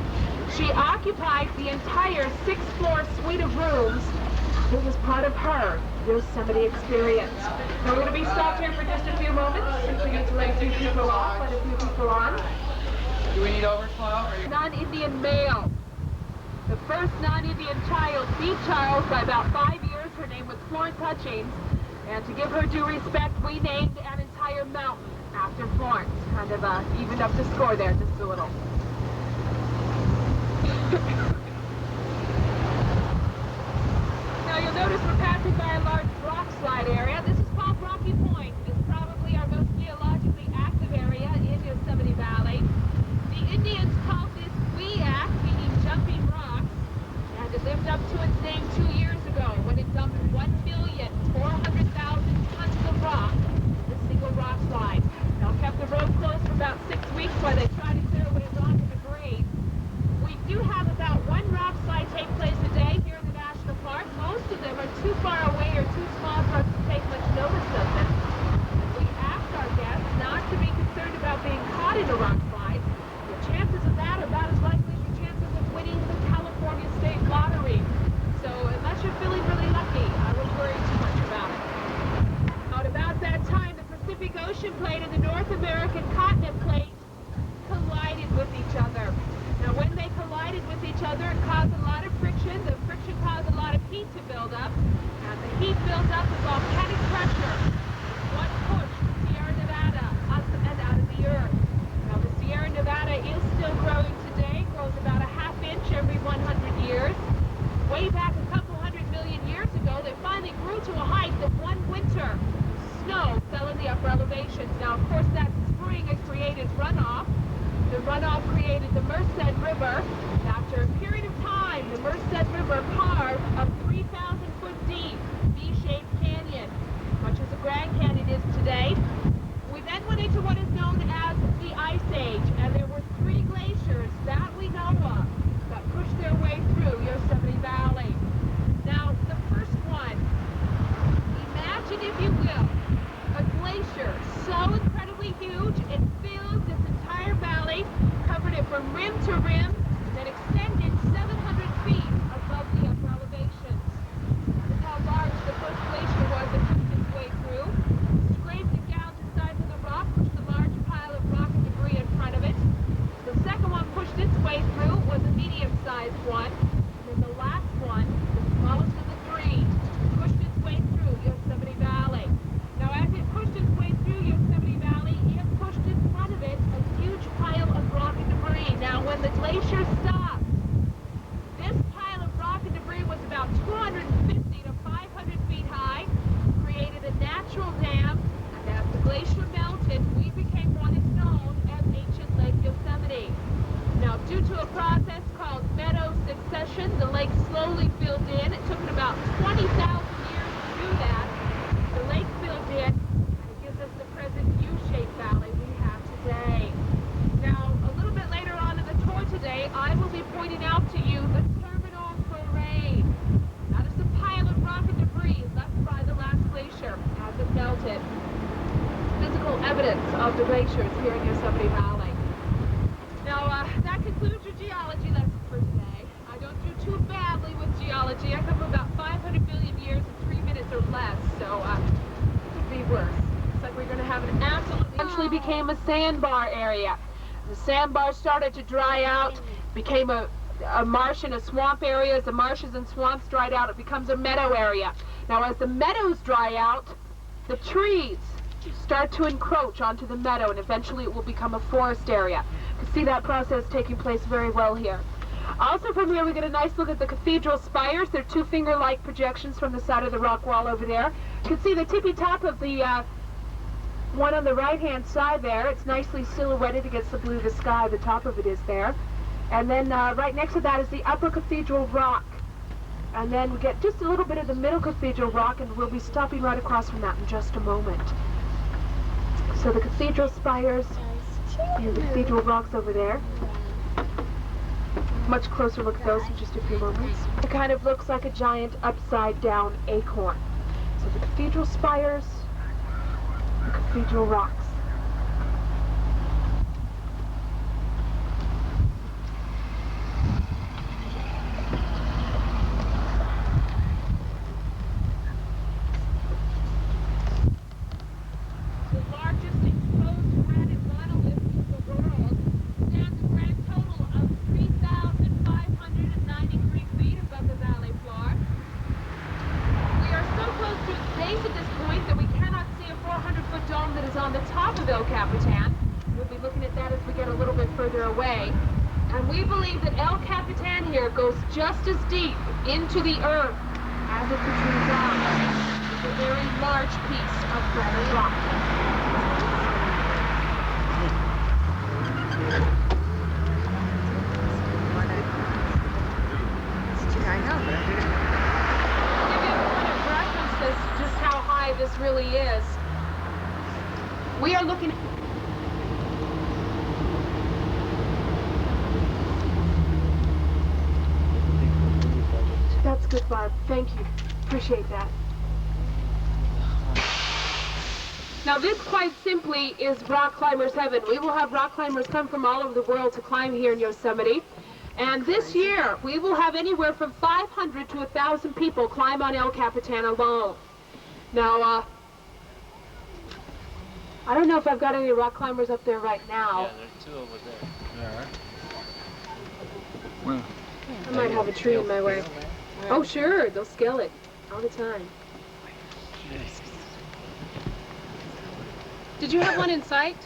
She occupied the entire 6th-floor suite of rooms. It was part of her Yosemite experience. Now we're going to be stopped here for just a few moments since we get to let a few people off, let a few people on. Do we need overflow? Non-Indian male. The first non-Indian child beat Charles by about 5 years. Her name name was Florence Hutchings, and to give her due respect, we named an entire mountain after Florence. Kind of evened up the score there just a little. Now you'll notice we're passing by a large rock slide area. This is called Rocky Point. It's probably our most geologically active area in Yosemite Valley. The Indians called this Weak, meaning jumping rocks, and it lived up to its name 2 years ago when it dumped 1,400,000 tons of rock in a single rock slide. Now it kept the road closed for about 6 weeks while they tried to clear away rock and debris. We do have about 1 rock slide take place a day here in the national park. Most of them are too far away or too small for us to take much notice of them. We asked our guests not to be concerned about being caught in a rock slide. The chances of that are about as likely as your chances of winning the California State Lottery. So unless you're feeling really lucky, I wouldn't worry too much about it. At about that time, the Pacific Ocean plate and the North American continent plate collided with each other. Now when they collided with each other, it caused a lot of friction. The friction caused a lot of heat to build up. And the heat built up with volcanic pressure. What pushed Sierra Nevada up and out of the earth. Now the Sierra Nevada is still growing today, grows about a ½ inch every 100 years. Way back a couple 100 million years ago, they finally grew to a height that one winter snow fell in the upper elevations. Now of course that spring it created runoff. The runoff created the Merced River. After a period of time, the Merced River carved a 3,000-foot deep V-shaped canyon, much as the Grand Canyon is today. We then went into what is known as the Ice Age, and there were 3 glaciers that we know of that pushed their way through Yosemite Valley. Now, the first one, imagine if you will, a glacier so incredibly huge it filled this entire valley, covered it from rim to rim, then extended 700 feet above the upper elevations. That's how large the first glacier was that pushed its way through. Scraped and gouged the sides of the rock, pushed a large pile of rock and debris in front of it. The second one pushed its way through, was a medium-sized one. And then the last one, the smallest of the 3, pushed its way through Yosemite Valley. Now as it pushed its way through Yosemite Valley, it pushed in front of it a huge pile of rock and debris. Now when the glacier stopped, this pile of rock and debris was about 250 to 500 feet high, created a natural dam, and as the glacier melted, we became what is known as ancient Lake Yosemite. Now due to a process called meadow succession, the lake slowly filled in. It took it about 20,000 years to do that. The lake filled in, and it gives us the present U-shaped valley we have today. Now, a little bit later on in the tour today, I will be pointing out to you the terminal parade. That is the pile of rock and debris left by the last glacier as it melted. Physical evidence of the glaciers here in Yosemite Valley. Now, that concludes your geology lesson for today. I don't do too badly with geology. I cover about 500 billion years in 3 minutes or less, so it could be worse. Looks like we're going to have an eventually became a sandbar area. The sandbar started to dry out, became a marsh and a swamp area. As the marshes and swamps dried out, it becomes a meadow area. Now as the meadows dry out, the trees start to encroach onto the meadow, and eventually it will become a forest area. You can see that process taking place very well here. Also from here we get a nice look at the cathedral spires. They're 2 finger-like projections from the side of the rock wall over there. You can see the tippy top of the one on the right-hand side there. It's nicely silhouetted against the blue of the sky. The top of it is there. And then right next to that is the upper cathedral rock. And then we get just a little bit of the middle cathedral rock, and we'll be stopping right across from that in just a moment. So the cathedral spires and the cathedral rocks over there. Much closer look at those in just a few moments. It kind of looks like a giant upside-down acorn. So the cathedral spires, the cathedral rocks. We are goes just as deep into the earth as it protrudes out. It's a very large piece of granite rock. I know, but I'll give you a point of reference as just how high this really is. We are looking. That's good, Barb. Thank you. Appreciate that. Now this, quite simply, is rock climbers' heaven. We will have rock climbers come from all over the world to climb here in Yosemite. And this year, we will have anywhere from 500 to 1,000 people climb on El Capitan alone. Now, I don't know if I've got any rock climbers up there right now. Yeah, there's two over there. All right. Well, I might have a tree in my way. Oh, sure, they'll scale it all the time. Did you have one in sight?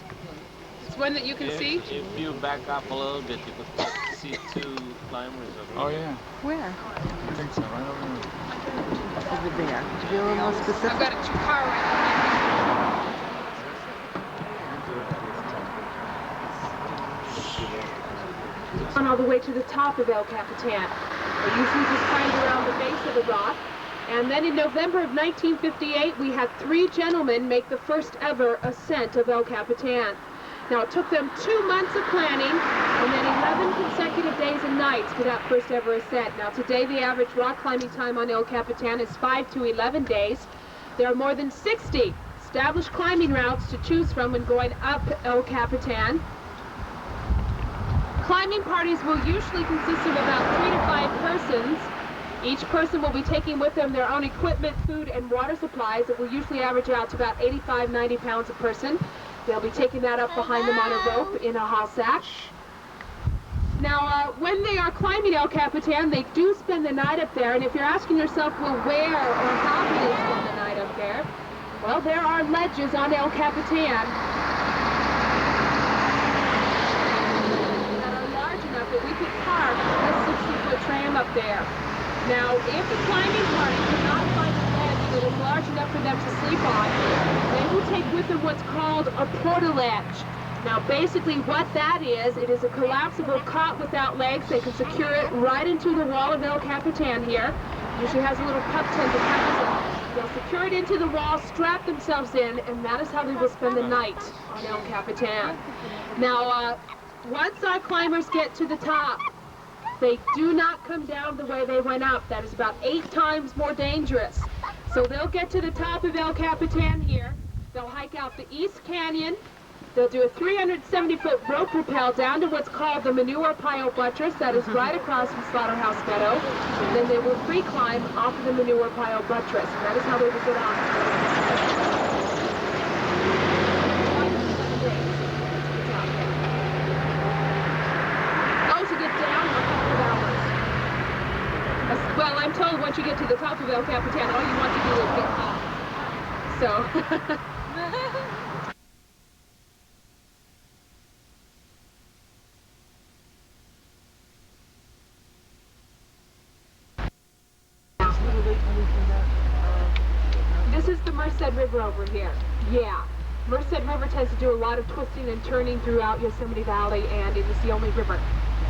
It's one that you can see? If you back up a little bit, you could see two climbers over oh yeah, where? I think so, right over there. Over there. Could you be a little more specific? I've got a car right on all the way to the top of El Capitan. They usually just climbed around the base of the rock. And then in November of 1958, we had 3 gentlemen make the first ever ascent of El Capitan. Now, it took them 2 months of planning and then 11 consecutive days and nights for that first ever ascent. Now, today, the average rock climbing time on El Capitan is 5 to 11 days. There are more than 60 established climbing routes to choose from when going up El Capitan. Climbing parties will usually consist of about 3 to 5 persons. Each person will be taking with them their own equipment, food, and water supplies that will usually average out to about 85, 90 pounds a person. They'll be taking that up behind them on a rope in a haul sack. Now, when they are climbing El Capitan, they do spend the night up there. And if you're asking yourself, well, where or how do they spend the night up there? Well, there are ledges on El Capitan that are large enough that we could park a 60-foot tram up there. Now, if the climbing party cannot find a ledge that is large enough for them to sleep on, they will take with them what's called a portaledge. Now, basically what that is, it is a collapsible cot without legs. They can secure it right into the wall of El Capitan here. Usually has a little pup tent attached. They'll secure it into the wall, strap themselves in, and that is how they will spend the night on El Capitan. Now, once our climbers get to the top, they do not come down the way they went up. That is about 8 times more dangerous. So they'll get to the top of El Capitan here. They'll hike out the East Canyon. They'll do a 370-foot rope rappel down to what's called the Manure Pile Buttress. That is right across from Slaughterhouse Meadow. And then they will free climb off of the Manure Pile Buttress. And that is how they will get on. Well, I'm told once you get to the top of El Capitan, all you want to do is get off. So. This is the Merced River over here. Yeah. Merced River tends to do a lot of twisting and turning throughout Yosemite Valley, and it is the only river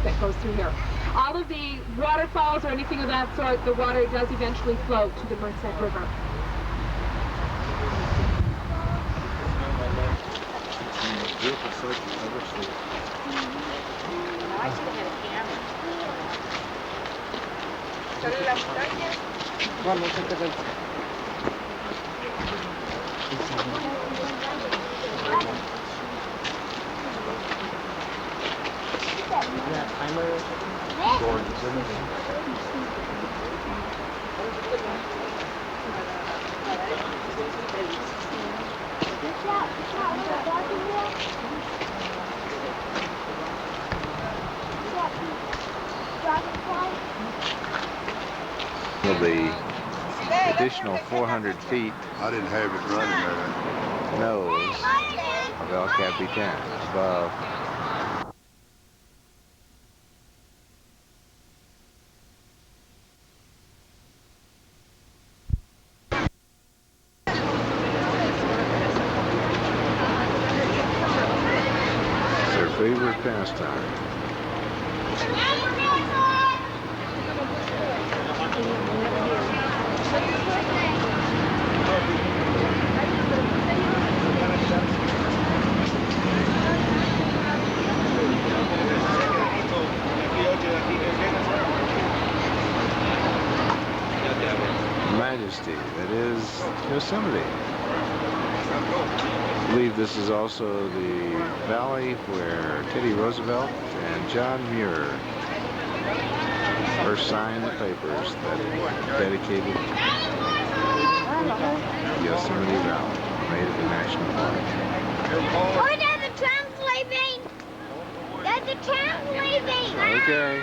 that goes through here. All of the waterfalls or anything of that sort, the water does eventually flow to the Merced River. Well, the additional 400 feet I didn't have it running there. nose of El Capitan above pastime. Majesty, that is Yosemite. I believe this is also the valley where Teddy Roosevelt and John Muir first signed the papers that dedicated Yosemite Valley, made it a national park. Oh, there's the tram's leaving. There's the tram's leaving. Okay.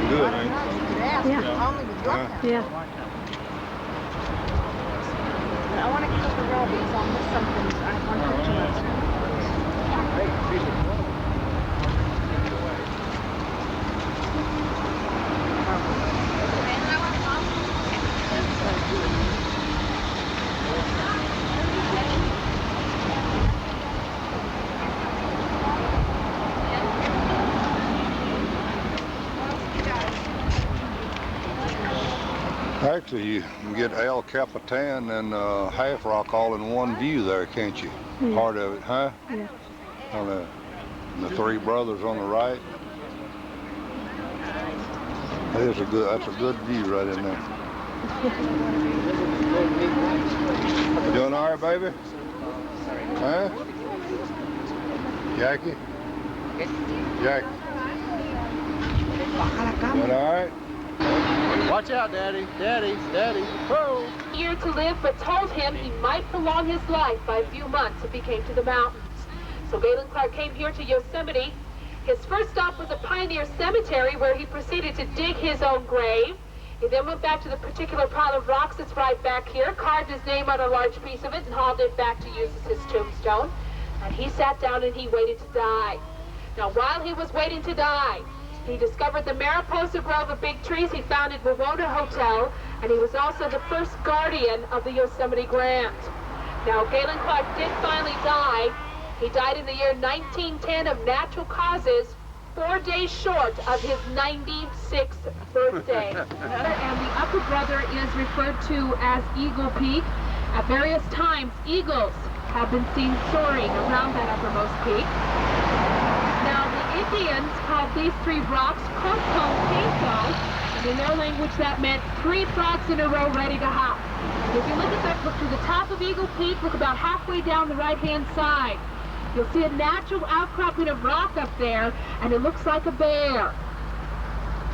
Good, ain't it? Yeah. I want to keep the rabbits on this something. I want to change. Actually, you can get El Capitan and Half Rock all in one view there, can't you? Part of it, huh? Yeah. On the Three Brothers on the right. That's a good view right in there. You doing all right, baby? Huh? Jackie? Jackie? Doing all right? Watch out, Daddy. Daddy. Daddy. Whoa. Year to live, but told him he might prolong his life by a few months if he came to the mountains. So Galen Clark came here to Yosemite. His first stop was a Pioneer Cemetery where he proceeded to dig his own grave. He then went back to the particular pile of rocks that's right back here, carved his name on a large piece of it, and hauled it back to use as his tombstone. And he sat down and he waited to die. Now, while he was waiting to die, he discovered the Mariposa Grove of big trees. He founded Wawona Hotel, and he was also the first guardian of the Yosemite Grant. Now, Galen Clark did finally die. He died in the year 1910 of natural causes, 4 days short of his 96th birthday. And the upper brother is referred to as Eagle Peak. At various times, eagles have been seen soaring around that uppermost peak. Now, the Indians called these three rocks Coco Pinto, and in their language that meant 3 frogs in a row ready to hop. And if you look to the top of Eagle Peak, look about halfway down the right-hand side. You'll see a natural outcropping of rock up there, and it looks like a bear.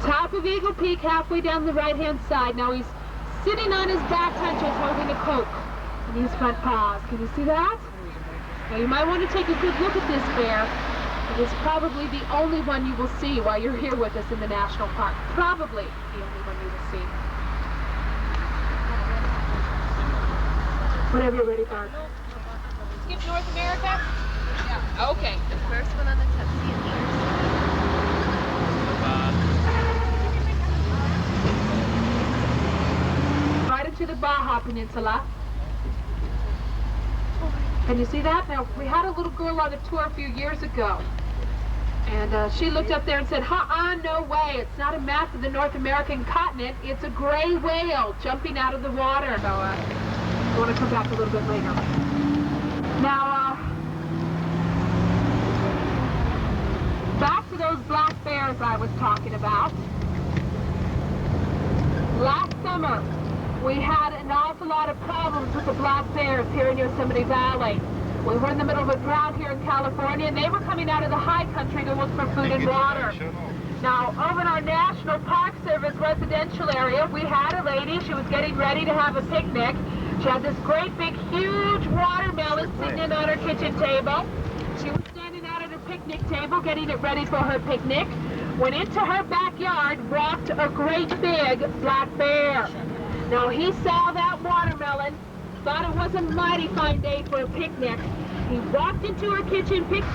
Top of Eagle Peak, halfway down the right-hand side. Now he's sitting on his back hunches holding a Coke in his front paws. Can you see that? Now you might want to take a good look at this bear. It is probably the only one you will see while you're here with us in the national park. Probably the only one you will see. Whenever you're ready, Barb. Skip North America? Yeah. Okay. The first one on the Tuskegee Right into the Baja Peninsula. Can you see that? Now, we had a little girl on a tour a few years ago. And she looked up there and said, no way. It's not a map of the North American continent. It's a gray whale jumping out of the water. So, I want to come back a little bit later. Now, back to those black bears I was talking about. Last summer, we had an awful lot of problems with the black bears here in Yosemite Valley. We were in the middle of a drought here in California, and they were coming out of the high country to look for food and water. Now, over in our National Park Service residential area, we had a lady. She was getting ready to have a picnic. She had this great big huge watermelon sitting on her kitchen table. She was standing out at her picnic table getting it ready for her picnic. When into her backyard walked a great big black bear. Now, he saw that watermelon, thought it was a mighty fine day for a picnic. He walked into her kitchen, picked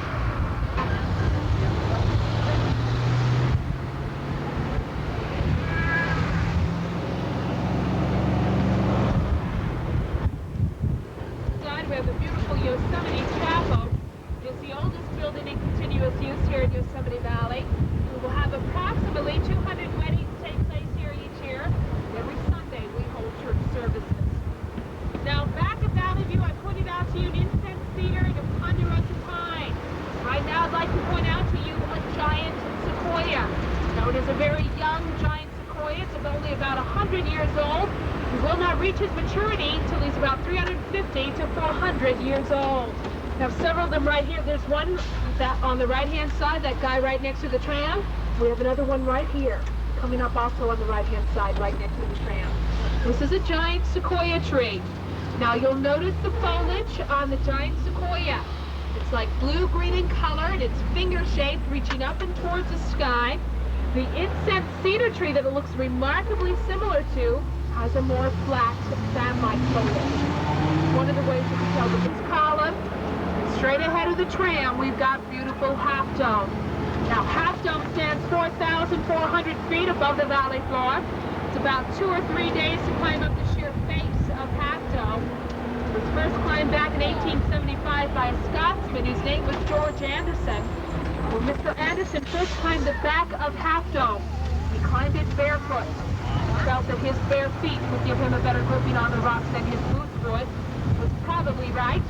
we have the beautiful Yosemite Chapel. It's the oldest building in continuous use here in Yosemite Valley. We will have approximately 200 weddings take place here each year. Every Sunday we hold church services. Now back at Valley View, I pointed out to you an incense cedar and a ponderosa pine. Right now I'd like to point out to you a giant sequoia. Now it is a very young giant sequoia. It's only about 100 years old. He will not reach his maturity until he's about 350 to 400 years old. We have several of them right here. There's one that on the right-hand side, that guy right next to the tram. We have another one right here, coming up also on the right-hand side, right next to the tram. This is a giant sequoia tree. Now you'll notice the foliage on the giant sequoia. It's like blue-green in color, and it's finger-shaped, reaching up and towards the sky. The incense cedar tree that it looks remarkably similar to has a more flat, fan-like foliage. One of the ways you can tell that it's column. Straight ahead of the tram, we've got beautiful Half Dome. Now, Half Dome stands 4,400 feet above the valley floor. It's about 2 or 3 days to climb up the sheer face of Half Dome. It was first climbed back in 1875 by a Scotsman whose name was George Anderson. When Mr. Anderson first climbed the back of Half Dome, he climbed it barefoot. Felt that his bare feet would give him a better gripping on the rocks than his boots would. Was probably right.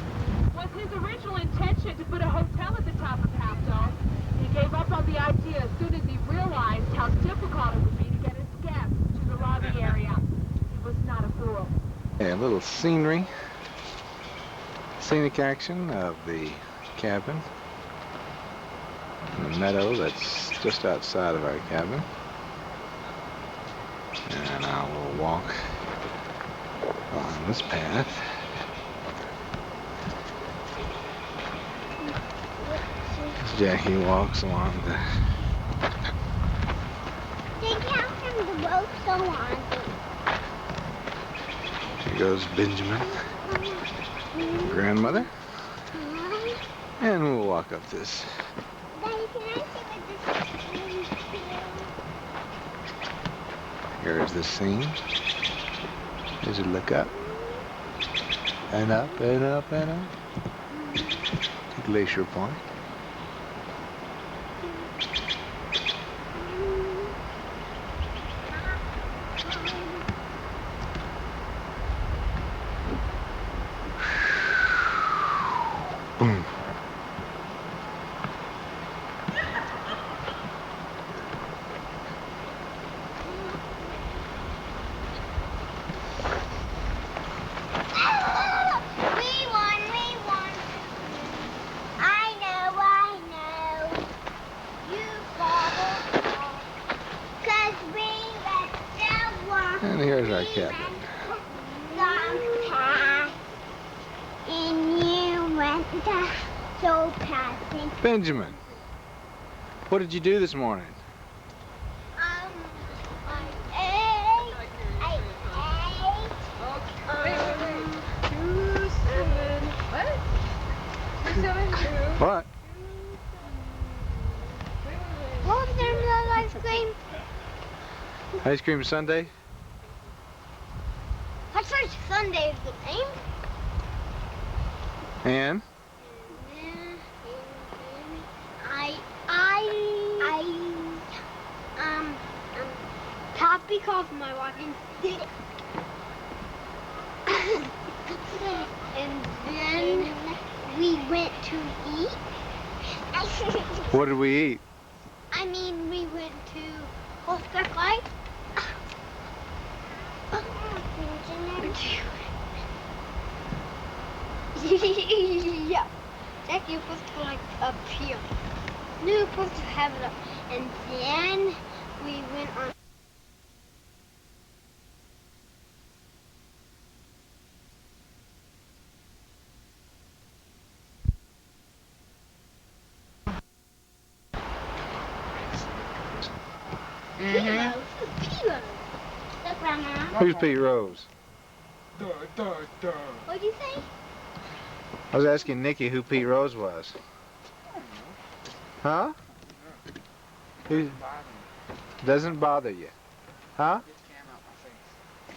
Was his original intention to put a hotel at the top of Half Dome. He gave up on the idea as soon as he realized how difficult it would be to get his guests to the lobby area. He was not a fool. A little scenery, scenic action of the cabin. The meadow that's just outside of our cabin. And I will walk on this path. As Jackie walks along the... They can't turn the rope so on. Here goes Benjamin, grandmother. And we'll walk up this. Daddy, can I see what this is? Here's the scene. As you look up and up and up and up to Glacier Point. Boom. And here's our cabin. And you went so passing. Benjamin, what did you do this morning? I ate. What? What was there in ice cream? Ice cream sundae? That's right, Sunday is the name. And? Topic off my walking stick. And then we went to eat. What did we eat? I mean, we went to Oscar Flight. Yeah. Jack, you're supposed to go like up here. No, you're supposed to have it up. And then we went on. Pillows. Pillows. Look, Grandma. Who's Pete Rose? What'd you say? I was asking Nikki who Pete Rose was. Huh? Who doesn't bother you? Huh?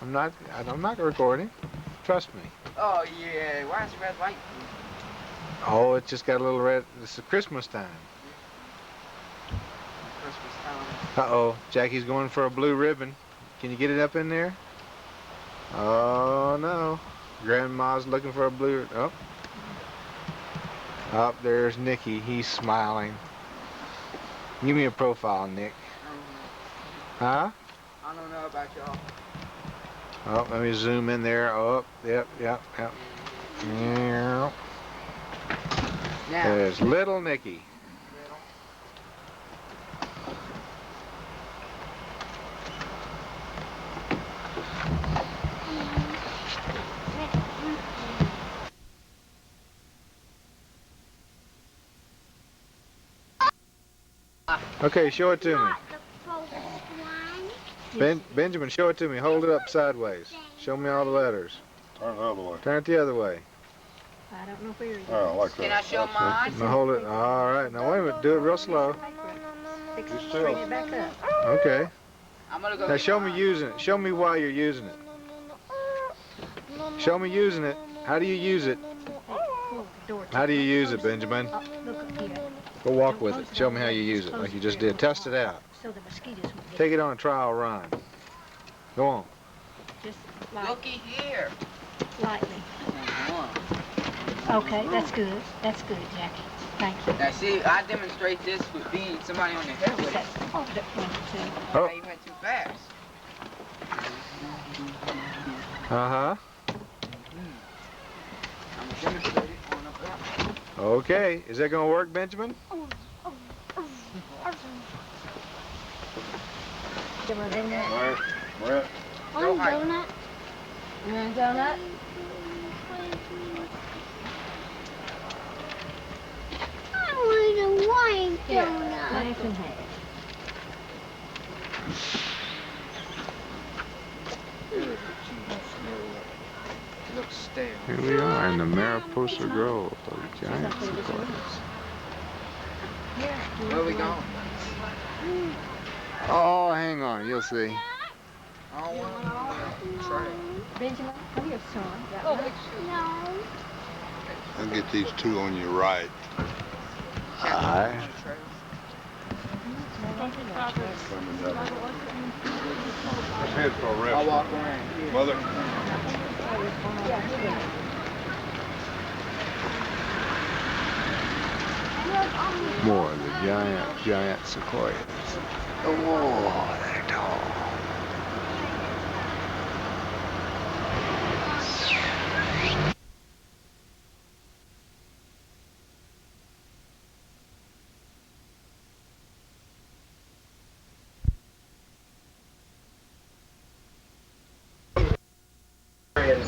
I'm not recording. Trust me. Oh yeah, why is red light? Oh, it just got a little red. It's Christmas time. Christmas time. Uh-oh, Jackie's going for a blue ribbon. Can you get it up in there? Oh no. Grandma's looking for a blue. Oh. Up there's Nicky. He's smiling. Give me a profile, Nick. Huh? I don't know about y'all. Oh, let me zoom in there. Oh, yep. Yeah. Now. There's little Nicky. Okay, show it to me. Benjamin, show it to me. Hold it up sideways. Show me all the letters. Turn the other way. Turn it the other way. I don't know where it is. Oh, like that. Can I show mine? Now hold it. All right. Now wait a minute. Do it real slow. Bring it back up. Okay. I'm gonna go. Now show me using it. Show me why you're using it. Show me using it. How do you use it? How do you use it, Benjamin? Look up here. Go walk with it. Show me how you use it, like you just did. Test it out. So the mosquitoes won't get Take it on a trial run. Go on. just like, Looky here. lightly. Okay, that's good. That's good, Jackie. Thank you. Now see, I demonstrate this with beating somebody on the head with it. Oh, that went too. Oh. Now you went too fast. Uh-huh. I'm demonstrating on a block. Okay. Is that going to work, Benjamin? Give her a donut. Where? Brett? One donut. You want a donut? I want a white Here, donut. knife and half. Looks stale. Here we are in the Mariposa Grove of giant sequoias. Where we going? Oh, hang on. You'll see. I don't want to try it. Benjamin, come here, son. That No. I'll get these two on your right. Aye. Let's head for a rest. I'll walk around. Mother. More of the giant sequoias. Oh, they're tall.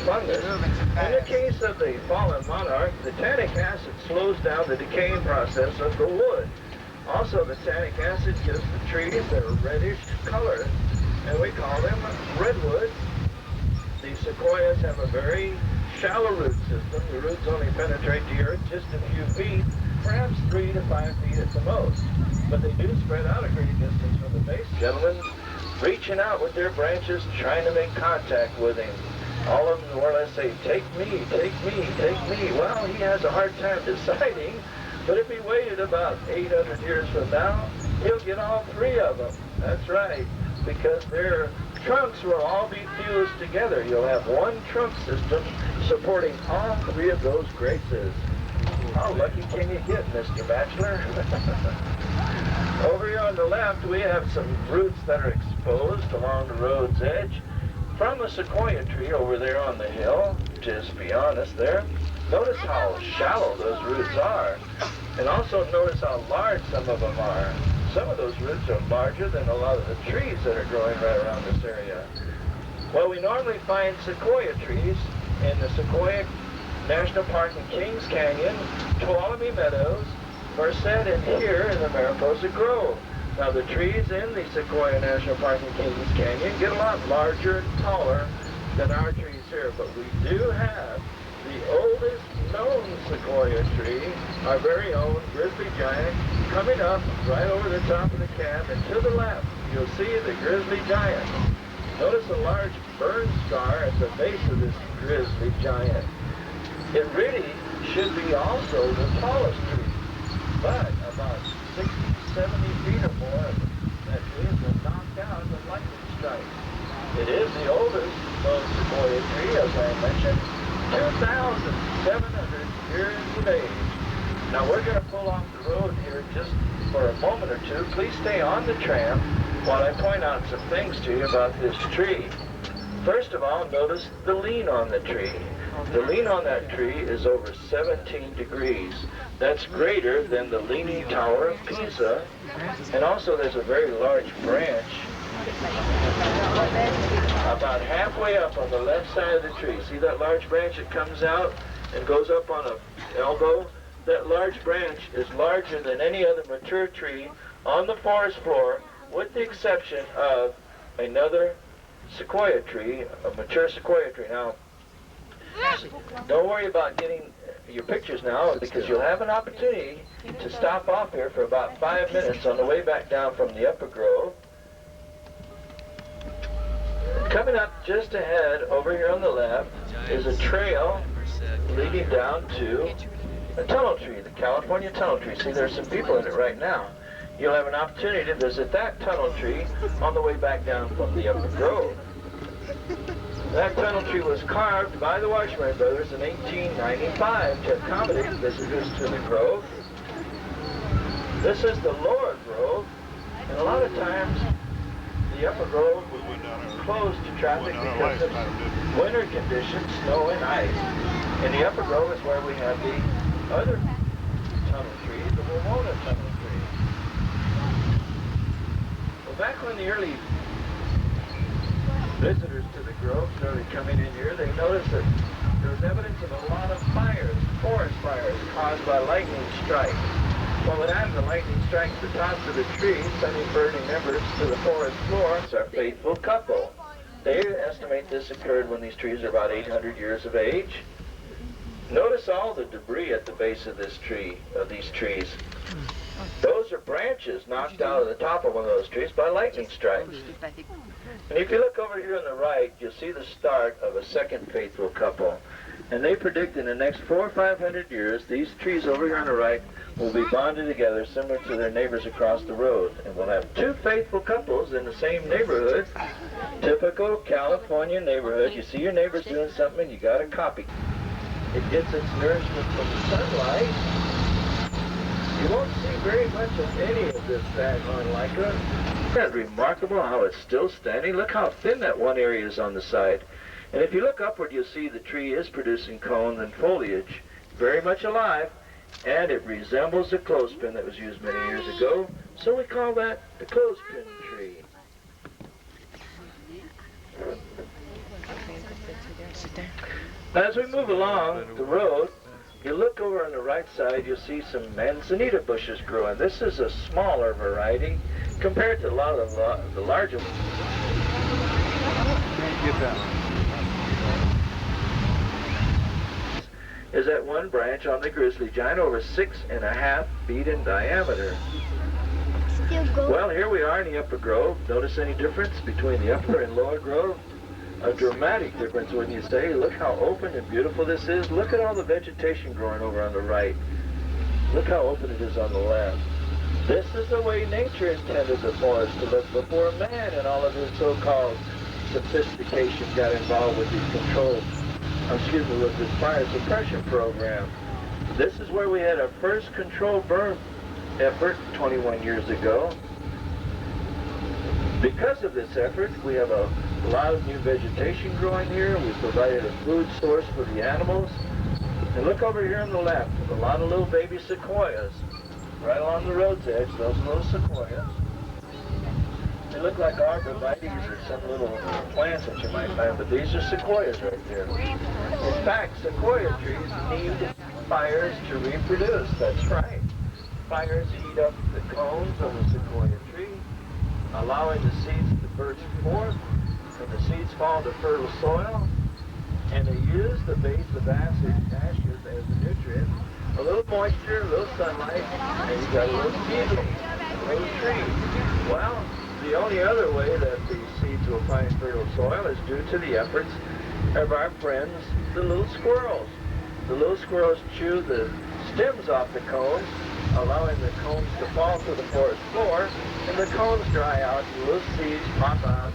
Fungus. In the case of the fallen monarch, the tannic acid slows down the decaying process of the wood. Also, the tannic acid gives the trees their reddish color, and we call them redwoods. The sequoias have a very shallow root system. The roots only penetrate the earth just a few feet, perhaps 3 to 5 feet at the most. But they do spread out a great distance from the base. Gentlemen, reaching out with their branches, trying to make contact with him. All of them more or less say, take me, take me, take me. Well, he has a hard time deciding, but if he waited about 800 years from now, he'll get all 3 of them. That's right, because their trunks will all be fused together. You'll have one trunk system supporting all 3 of those graces. How lucky can you get, Mr. Bachelor? Over here on the left, we have some roots that are exposed along the road's edge. From the sequoia tree over there on the hill, just be honest there, notice how shallow those roots are. And also notice how large some of them are. Some of those roots are larger than a lot of the trees that are growing right around this area. Well, we normally find sequoia trees in the Sequoia National Park in Kings Canyon, Tuolumne Meadows, Merced, and here in the Mariposa Grove. Now, the trees in the Sequoia National Park in Kings Canyon get a lot larger and taller than our trees here, but we do have the oldest known sequoia tree, our very own grizzly giant, coming up right over the top of the camp, and to the left you'll see the grizzly giant. Notice a large burn scar at the base of this grizzly giant. It really should be also the tallest tree, but about 60, 70 feet or more of that tree has been knocked out with lightning strikes. It is the oldest known sequoia tree, as I mentioned, 2,700 years of age. Now we're going to pull off the road here just for a moment or two. Please stay on the tram while I point out some things to you about this tree. First of all, notice the lean on the tree. The lean on that tree is over 17 degrees. That's greater than the Leaning Tower of Pisa. And also there's a very large branch about halfway up on the left side of the tree. See that large branch that comes out and goes up on an elbow? That large branch is larger than any other mature tree on the forest floor, with the exception of another sequoia tree, a mature sequoia tree. Now, don't worry about getting your pictures now, because you'll have an opportunity to stop off here for about 5 minutes on the way back down from the Upper Grove. Coming up just ahead, over here on the left, is a trail leading down to a tunnel tree, the California tunnel tree. See, there's some people in it right now. You'll have an opportunity to visit that tunnel tree on the way back down from the Upper Grove. That tunnel tree was carved by the Washburn brothers in 1895 to accommodate visitors to the grove. This is the Lower Grove, and a lot of times the Upper Grove was closed to traffic because of winter conditions, snow and ice. And the Upper Grove is where we have the other tunnel tree, the Wawona tunnel tree. Well, back when the early visitors to the grove started coming in here, they noticed that there was evidence of a lot of fires, forest fires, caused by lightning strikes. Well, when after the lightning strikes the tops of the trees, sending burning embers to the forest floor, it's our faithful couple. They estimate this occurred when these trees are about 800 years of age. Notice all the debris at the base of this tree, of these trees. Those are branches knocked out of the top of one of those trees by lightning strikes. And if you look over here on the right, you'll see the start of a second faithful couple. And they predict in the next 400 or 500 years, these trees over here on the right will be bonded together similar to their neighbors across the road. And we'll have two faithful couples in the same neighborhood. Typical California neighborhood. You see your neighbors doing something, you got to copy. It gets its nourishment from the sunlight. You won't see very much of any of this daggone lichen. Isn't that remarkable how it's still standing? Look how thin that one area is on the side. And if you look upward, you'll see the tree is producing cones and foliage, very much alive, and it resembles the clothespin that was used many years ago, so we call that the clothespin tree. As we move along the road, you look over on the right side, you'll see some manzanita bushes growing. This is a smaller variety compared to a lot of the larger ones. Can't get that one. Is that one branch on the grizzly giant over 6.5 feet in diameter. Well, here we are in the Upper Grove. Notice any difference between the Upper and Lower Grove? A dramatic difference, wouldn't you say? Look how open and beautiful this is. Look at all the vegetation growing over on the right. Look how open it is on the left. This is the way nature intended the forest to look before man and all of his so-called sophistication got involved with these with this fire suppression program. This is where we had our first controlled burn effort 21 years ago. Because of this effort, we have a A lot of new vegetation growing here. We provided a food source for the animals. And look over here on the left, a lot of little baby sequoias right along the road's edge, those little sequoias. They look like arborvitaes or some little plants that you might find, but these are sequoias right there. In fact, sequoia trees need fires to reproduce. That's right. Fires heat up the cones of the sequoia tree, allowing the seeds to burst forth, and the seeds fall into fertile soil, and they use the base of ashes as a nutrient. A little moisture, a little sunlight, and you got a little seedling, a little tree. Well, the only other way that these seeds will find fertile soil is due to the efforts of our friends, the little squirrels. The little squirrels chew the stems off the cones, allowing the cones to fall to the forest floor, and the cones dry out, and little seeds pop out,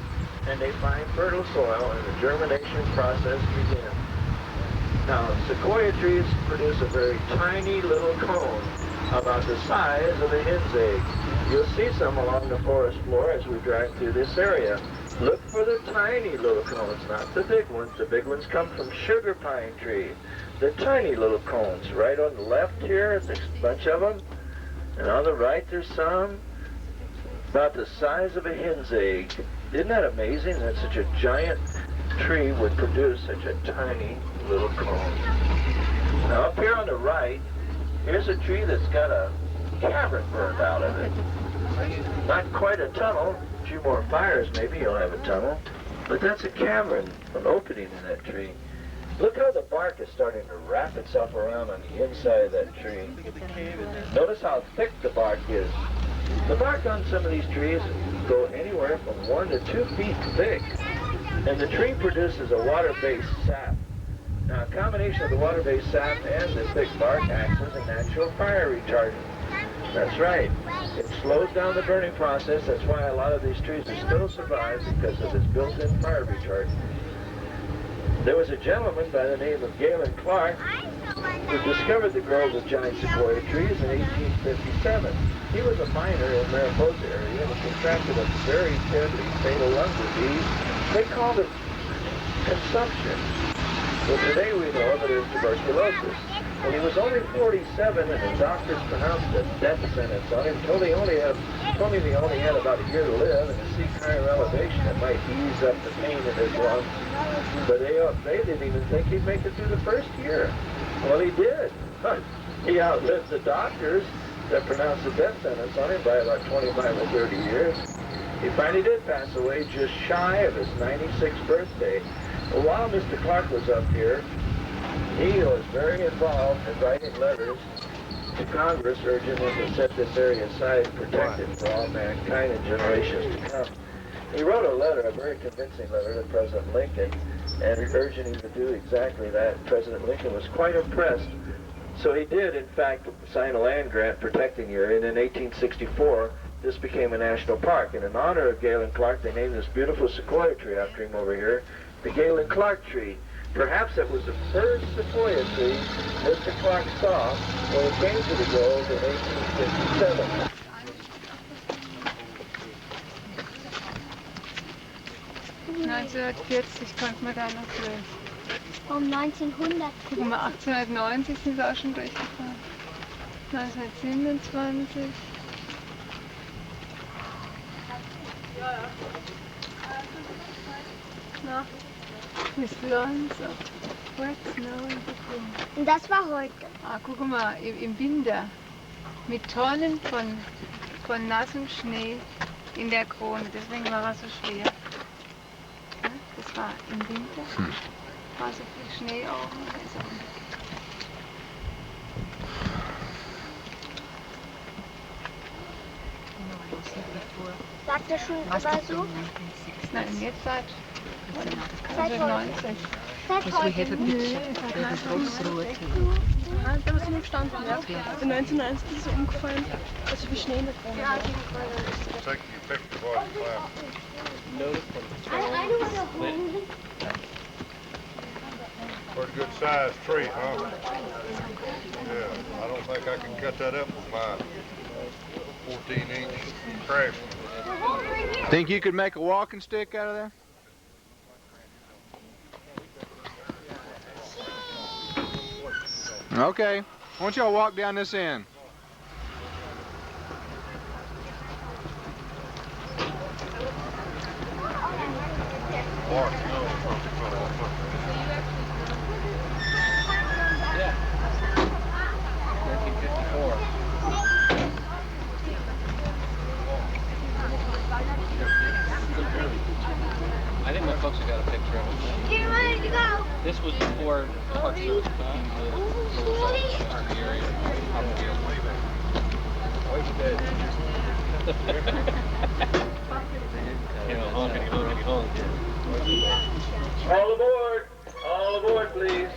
and they find fertile soil, and the germination process begins. Now, sequoia trees produce a very tiny little cone, about the size of a hen's egg. You'll see some along the forest floor as we drive through this area. Look for the tiny little cones, not the big ones. The big ones come from sugar pine trees. The tiny little cones, right on the left here, there's a bunch of them. And on the right, there's some about the size of a hen's egg. Isn't that amazing that such a giant tree would produce such a tiny little cone? Now up here on the right, here's a tree that's got a cavern burned out of it. Not quite a tunnel. A few more fires, maybe you'll have a tunnel. But that's a cavern, an opening in that tree. Look how the bark is starting to wrap itself around on the inside of that tree. Notice how thick the bark is. The bark on some of these trees go anywhere from 1 to 2 feet thick. And the tree produces a water-based sap. Now, a combination of the water-based sap and the thick bark acts as a natural fire retardant. That's right. It slows down the burning process. That's why a lot of these trees are still survive, because of this built-in fire retardant. There was a gentleman by the name of Galen Clark who discovered the grove of giant sequoia trees in 1857. He was a miner in Mariposa area and contracted a very deadly fatal lung disease. They called it consumption. Well, today we know that it was tuberculosis. When he was only 47 and the doctors pronounced a death sentence on him, told him he only had about a year to live and to seek higher elevation that might ease up the pain in his lungs. But they didn't even think he'd make it through the first year. Well, he did. He outlived the doctors that pronounced the death sentence on him by about 25 or 30 years. He finally did pass away just shy of his 96th birthday. Well, while Mr. Clark was up here, he was very involved in writing letters to Congress urging them to set this area aside and protect it for all mankind and generations to come. He wrote a letter, a very convincing letter to President Lincoln, and urging him to do exactly that. President Lincoln was quite impressed. So he did, in fact, sign a land grant protecting the area, and in 1864, this became a national park. And in honor of Galen Clark, they named this beautiful sequoia tree after him over here, the Galen Clark tree. Perhaps it was the first sequoia tree Mr. Clark saw when he came to the grove in 1857. Konnte man da noch durch. Um 1900. Guck mal, 1890 sind wir auch schon durchgefahren. 1927. Na, Miss Lonzo. What's now in between? Und das war heute. Ah, guck mal, im Winter. Mit Tonnen von nassem Schnee in der Krone. Deswegen war er so schwer. Das war im Winter. War so viel Schnee oben. Sagt er schon aber so? Nein, jetzt seit 90. Seit heute. Da ist nur gestanden, ja. Also 1990 ist es umgefallen, also wie Schnee in der Krone. Ja, Taking your picture while you climb. Pretty good sized tree, huh? Yeah, I don't think I can cut that up with my 14-inch Craftsman. Think you could make a walking stick out of there? Okay. Why don't y'all walk down this end? I think my folks have got a picture of it. Get ready to go. This was before Park Service became the park area. All aboard! All aboard, please.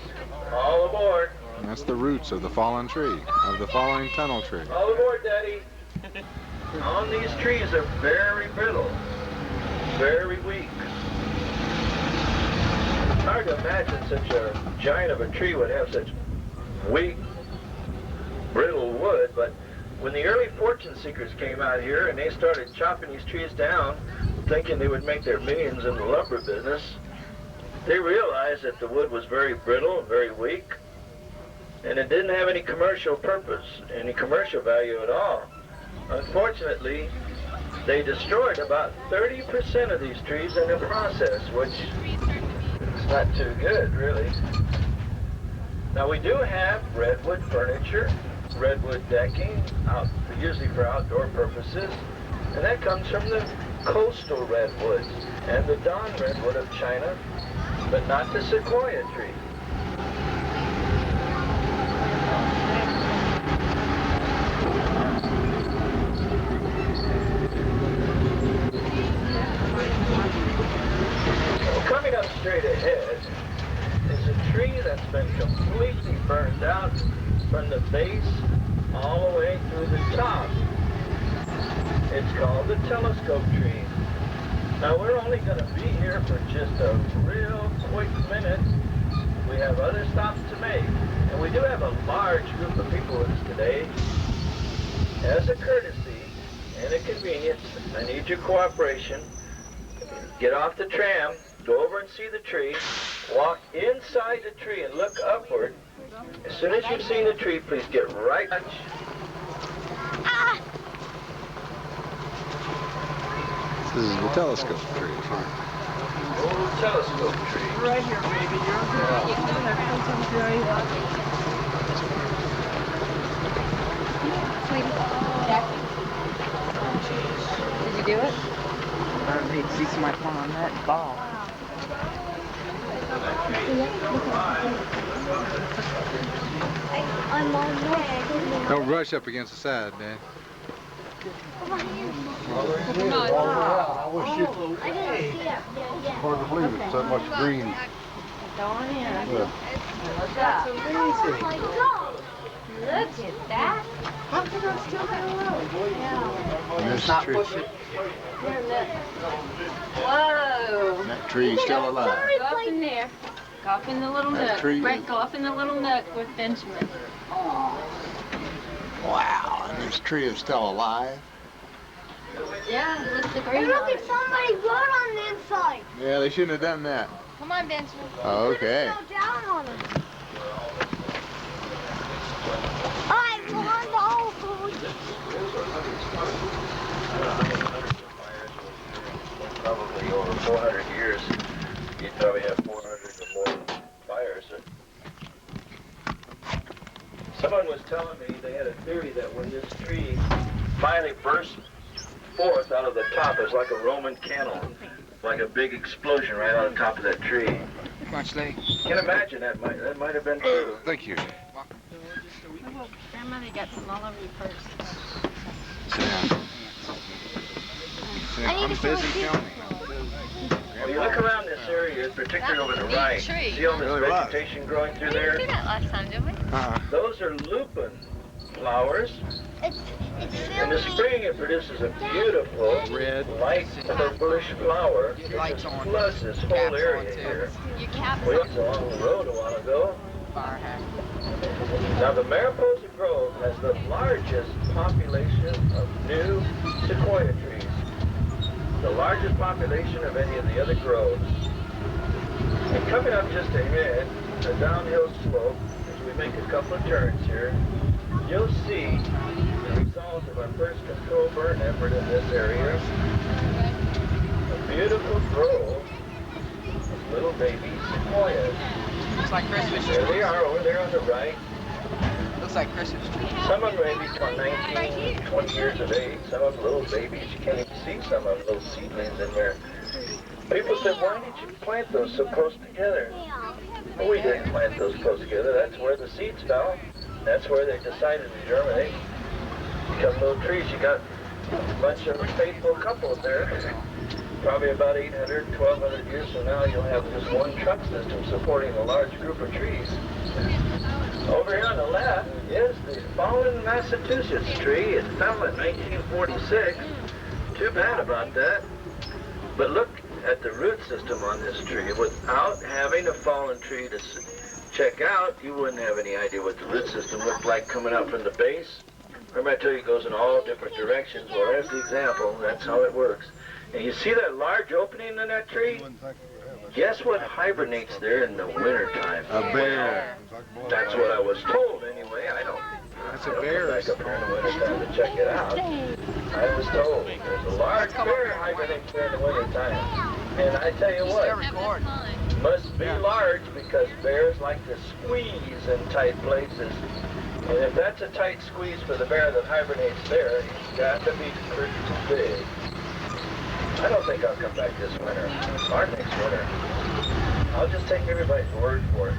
All aboard. That's the roots of the fallen tree, of the falling tunnel tree. All aboard, Daddy. On these trees are very brittle, very weak. It's hard to imagine such a giant of a tree would have such weak, brittle wood, but when the early fortune seekers came out here and they started chopping these trees down, thinking they would make their millions in the lumber business, they realized that the wood was very brittle, very weak, and it didn't have any commercial purpose, any commercial value at all. Unfortunately, they destroyed about 30% of these trees in the process, which is not too good, really. Now, we do have redwood furniture, redwood decking, usually for outdoor purposes, and that comes from the coastal redwoods and the Don redwood of China, but not the sequoia tree. Coming up straight ahead is a tree that's been completely burned out from the base all the way through the top. It's called the telescope tree. Now we're only going to be here for just a real quick minute. We have other stops to make, and we do have a large group of people with us today. As a courtesy and a convenience, I need your cooperation. Get off the tram, go over and see the tree, walk inside the tree and look upward. As soon as you've seen the tree, please get right. This is the telescope tree. Oh, telescope tree. Right here, baby. You're Did you do it? I need to see somebody fall on that ball. I'm on there. Don't rush up against the side, Dan. I wish you I didn't see it. Yeah. hard to believe it's that much green. Go on in. Yeah. That's amazing. Oh my God. Look at that. How come I'm still down low? Yeah. And this Not tree, push it. Here, look. Whoa. that tree's still alive. Go up in there. Go up in the little That nook. tree- Brett, go up in the little nook with Benjamin. Wow, and this tree is still alive. Yeah, look at the Hey, green look on at it. somebody wrote on the inside. Yeah, they shouldn't have done that. Come on, Benjamin. Okay. Go down on him. I want the whole food. Probably over 400 years, you'd probably have 400 or more fires. Someone was telling me they had a theory that when this tree finally burst forth out of the top, it was like a Roman candle, like a big explosion right on the top of that tree. Much late. Can imagine that might have been true. Thank you. Grandmother got some all over your purse. Sit down. I need I'm to show busy you. filming. When you look around this area, particularly over the right, see all this Really was. vegetation growing through We didn't there? see that last time, did we? Those are lupin flowers. It's In the filming. spring, it produces a beautiful Red. light purplish flower. Get It lights just on. floods this whole Caps on, area too. here. Your cap's We on. was along the road a while ago. Fire hat. Now, the Mariposa Grove has the largest population of new sequoia trees. The largest population of any of the other groves. And coming up just ahead, a downhill slope, as we make a couple of turns here, you'll see the result of our first control burn effort in this area. A beautiful grove of little baby sequoias. Looks like Christmas trees. There they are over there on the right. Looks like Christmas trees. Some of them may be 19, 20 years of age. Some of them little babies. You can't even see some of them, little seedlings in there. People said, why did you plant those so close together? Well, we didn't plant those close together. That's where the seeds fell. That's where they decided to germinate. Become little trees. You got a bunch of faithful couples there. Probably about 800, 1,200 years from now, you'll have just one trunk system supporting a large group of trees. Over here on the left is the fallen Massachusetts tree. It fell in 1946. Too bad about that. But look at the root system on this tree. Without having a fallen tree to check out, you wouldn't have any idea what the root system looked like coming out from the base. Remember I told you it goes in all different directions? Well, there's the example. That's how it works. And you see that large opening in that tree? Guess what hibernates there in the wintertime? A bear. That's what I was told anyway. I don't. That's a bear. Back up here in the wintertime to check it out. I was told there's a large bear hibernates there in the wintertime. And I tell you what, must be large because bears like to squeeze in tight places. And if that's a tight squeeze for the bear that hibernates there, he's got to be pretty big. I don't think I'll come back this winter, or next winter. I'll just take everybody's word for it.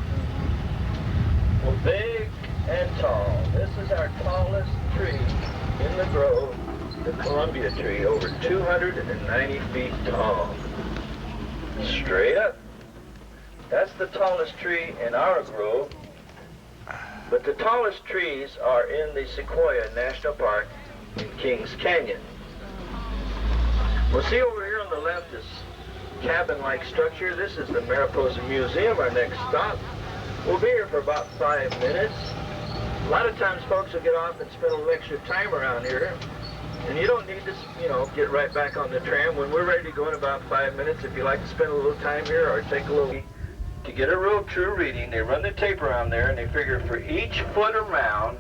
Well, big and tall. This is our tallest tree in the grove, the Columbia tree, over 290 feet tall. Straight up. That's the tallest tree in our grove. But the tallest trees are in the Sequoia National Park in Kings Canyon. Well, see over here on the left, this cabin-like structure. This is the Mariposa Museum, our next stop. We'll be here for about 5 minutes. A lot of times folks will get off and spend a little extra time around here. And you don't need to, get right back on the tram. When we're ready to go in about 5 minutes, if you like to spend a little time here or take a little... To get a real true reading, they run the tape around there and they figure for each foot around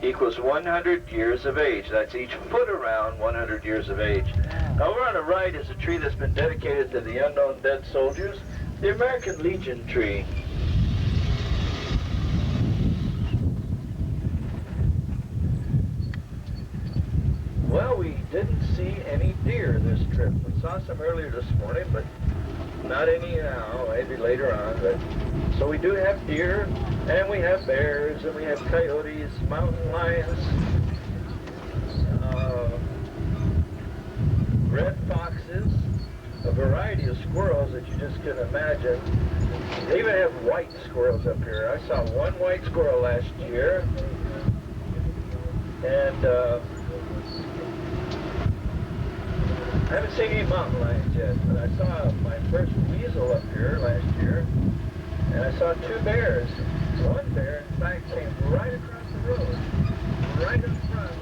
equals 100 years of age. That's each foot around 100 years of age. Now over on the right is a tree that's been dedicated to the unknown dead soldiers, the American Legion tree. Well, we didn't see any deer this trip. We saw some earlier this morning, but not any now, maybe later on. But so we do have deer, and we have bears, and we have coyotes, mountain lions, red foxes, a variety of squirrels that you just can imagine. They even have white squirrels up here. I saw one white squirrel last year, and I haven't seen any mountain lions yet, but I saw my first weasel up here last year, and I saw 2 bears. One bear, in fact, came right across the road, right in front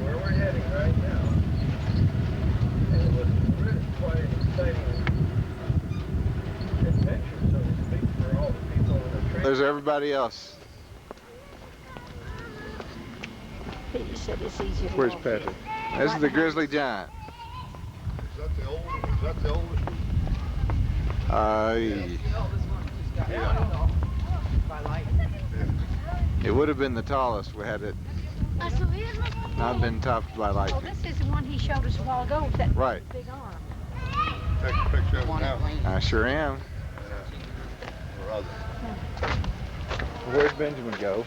where we're heading right now. And it was really quite an exciting adventure, so to speak, for all the people in the train. There's everybody else. Peter said it's easier to Where's walk Patrick? in. This is the grizzly giant. Is that the oldest one? It would have been the tallest. We had it not been topped by Oh, lightning. this is the one he showed us a while ago with that Right. big arm. Take a picture of it now. I sure am. Brother. Where'd Benjamin go?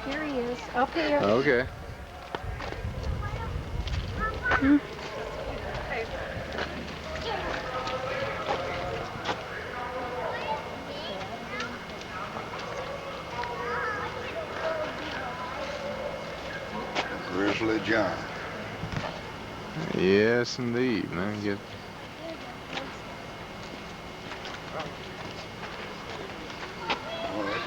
Here he is, up here. Okay. Grizzly giant. Yes, indeed. Let me get. All right.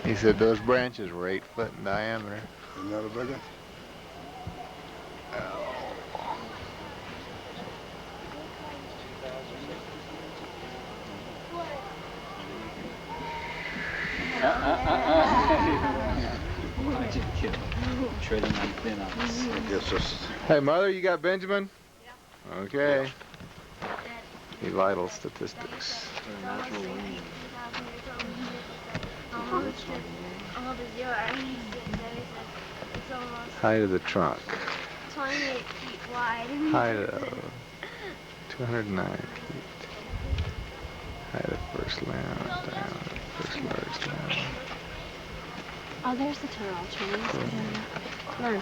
He said those branches were 8 foot in diameter. Isn't that a big one? concentrating on thin ice. I guess this. Hey, Mother, you got Benjamin? Yeah. Okay. The vital statistics. Height of the trunk. 28 feet wide. Height of 209 feet. Height of first limb, down, first large limb. Oh, there's the tunnel tree. Come on,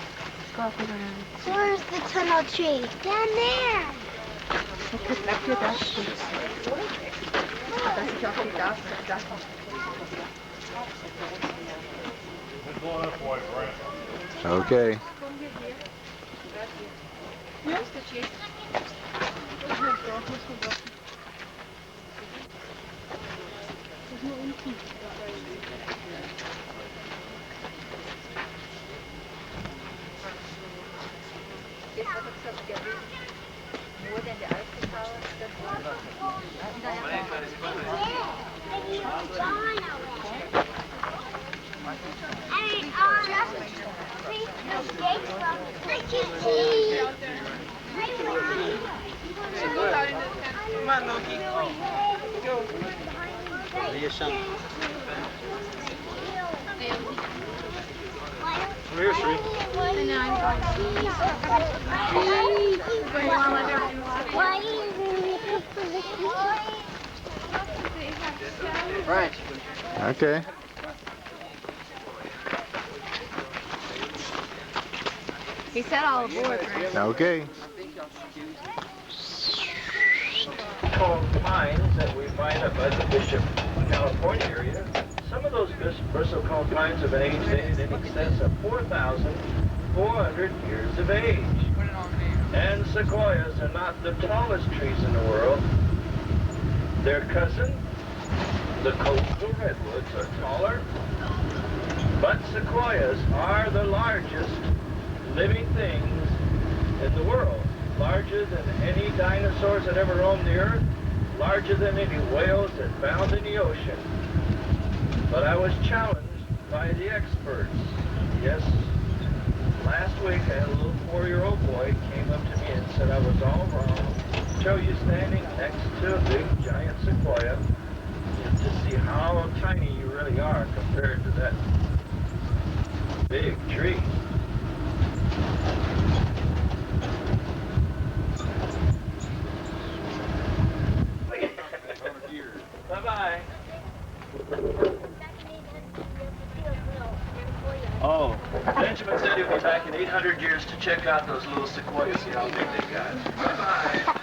go up and around. Where's the tunnel tree? Down there. Okay. Come on, Loki. Go. Here, Sri. Right. Okay. He said all aboard, right? Okay. Called pines that we find up at the Bishop, California area. Some of those bristlecone pines have been age dated in excess of 4,400 years of age. And sequoias are not the tallest trees in the world. Their cousin, the coastal redwoods, are taller. But sequoias are the largest living things in the world. Larger than any dinosaurs that ever roamed the earth, larger than any whales that found in the ocean. But I was challenged by the experts. Yes, last week I had a little 4-year-old boy came up to me and said I was all wrong. Show you standing next to a big giant sequoia to see how tiny you really are compared to that big tree. Bye-bye. Oh, Benjamin said he'll be back in 800 years to check out those little sequoias, see how big they got. Bye-bye.